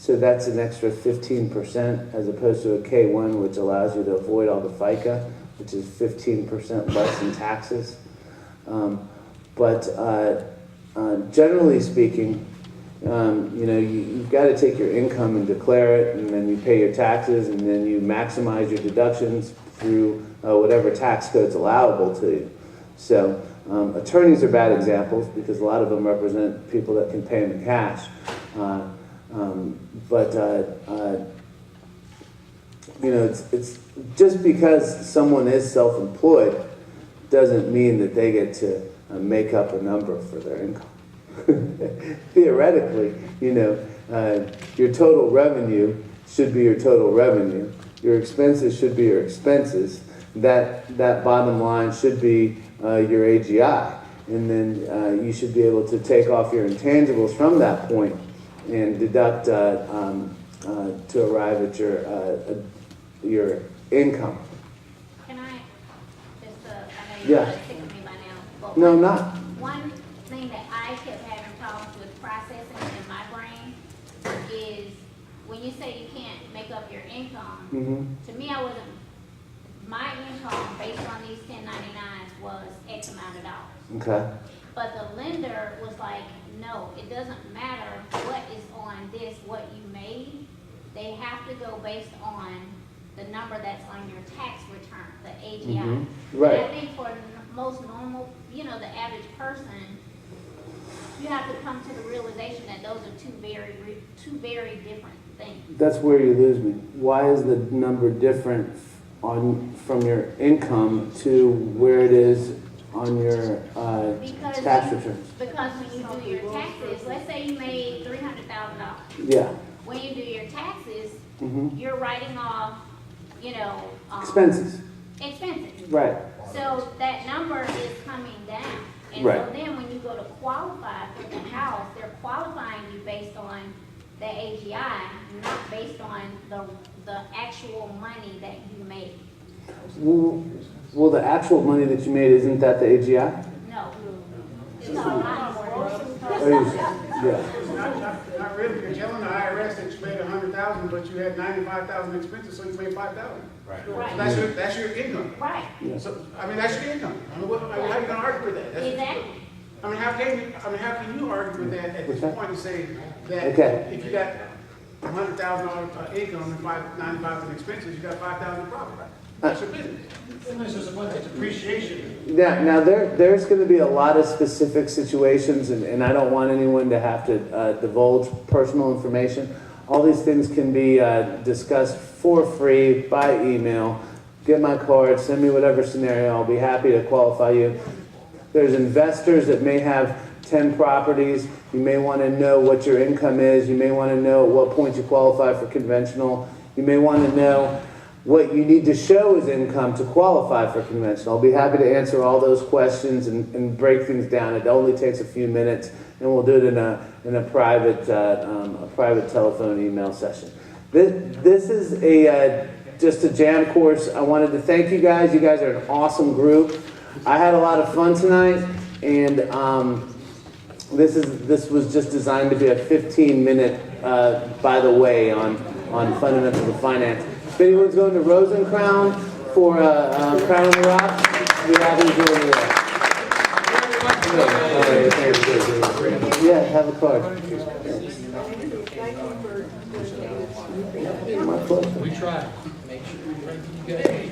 So that's an extra 15% as opposed to a K1, which allows you to avoid all the FICA, which is 15% less in taxes. But generally speaking, you've got to take your income and declare it, and then you pay your taxes, and then you maximize your deductions through whatever tax code's allowable to you. So attorneys are bad examples because a lot of them represent people that can pay them in cash. It's just because someone is self-employed doesn't mean that they get to make up a number for their income. Theoretically, your total revenue should be your total revenue. Your expenses should be your expenses. That bottom line should be your AGI. And then you should be able to take off your intangibles from that point and deduct to arrive at your income. Can I just, I know Yeah. you're sick of me by now. But No, not. One thing that I kept having problems with processing in my brain is when you say you can't make up your income, to me my income based on these 1099s was X amount of dollars. Okay. But the lender was like, no, it doesn't matter what is on this, what you made. They have to go based on the number that's on your tax return, the AGI. Right. And I think for most normal, the average person, you have to come to the realization that those are two very different things. That's where you lose me. Why is the number different from your income to where it is on your tax returns? Because when you do your taxes, let's say you made $300,000. Yeah. When you do your taxes, you're writing off, Expenses. Expenses. Right. So that number is coming down. And Right. so then when you go to qualify for the house, they're qualifying you based on the AGI, not based on the actual money that you made. Well, the actual money that you made, isn't that the AGI? No. It's a lot more. Yeah. Not really, because you're telling the IRS that you made $100,000, but you had $95,000 expenses, so you made $5,000. Right. So that's your income. Right. So, that's your income. How are you gonna argue with that? Exactly. How can you argue with that at this point and say that if you got $100,000 income and $95,000 expenses, you got $5,000 profit? That's your business. Unless there's a bunch of depreciation. Now there's going to be a lot of specific situations, and I don't want anyone to have to divulge personal information. All these things can be discussed for free by email. Get my card, send me whatever scenario, I'll be happy to qualify you. There's investors that may have 10 properties. You may want to know what your income is. You may want to know at what point you qualify for conventional. You may want to know what you need to show as income to qualify for conventional. I'll be happy to answer all those questions and break things down. It only takes a few minutes, and we'll do it in a private telephone email session. This is just a jam course. I wanted to thank you guys. You guys are an awesome group. I had a lot of fun tonight, and this was just designed to be a 15-minute by the way on fundamentals of finance. If anyone's going to Rosencrown for Crown on the Rocks, we have you doing it. Yeah, have a card. My pleasure. We try. Make sure we bring you guys.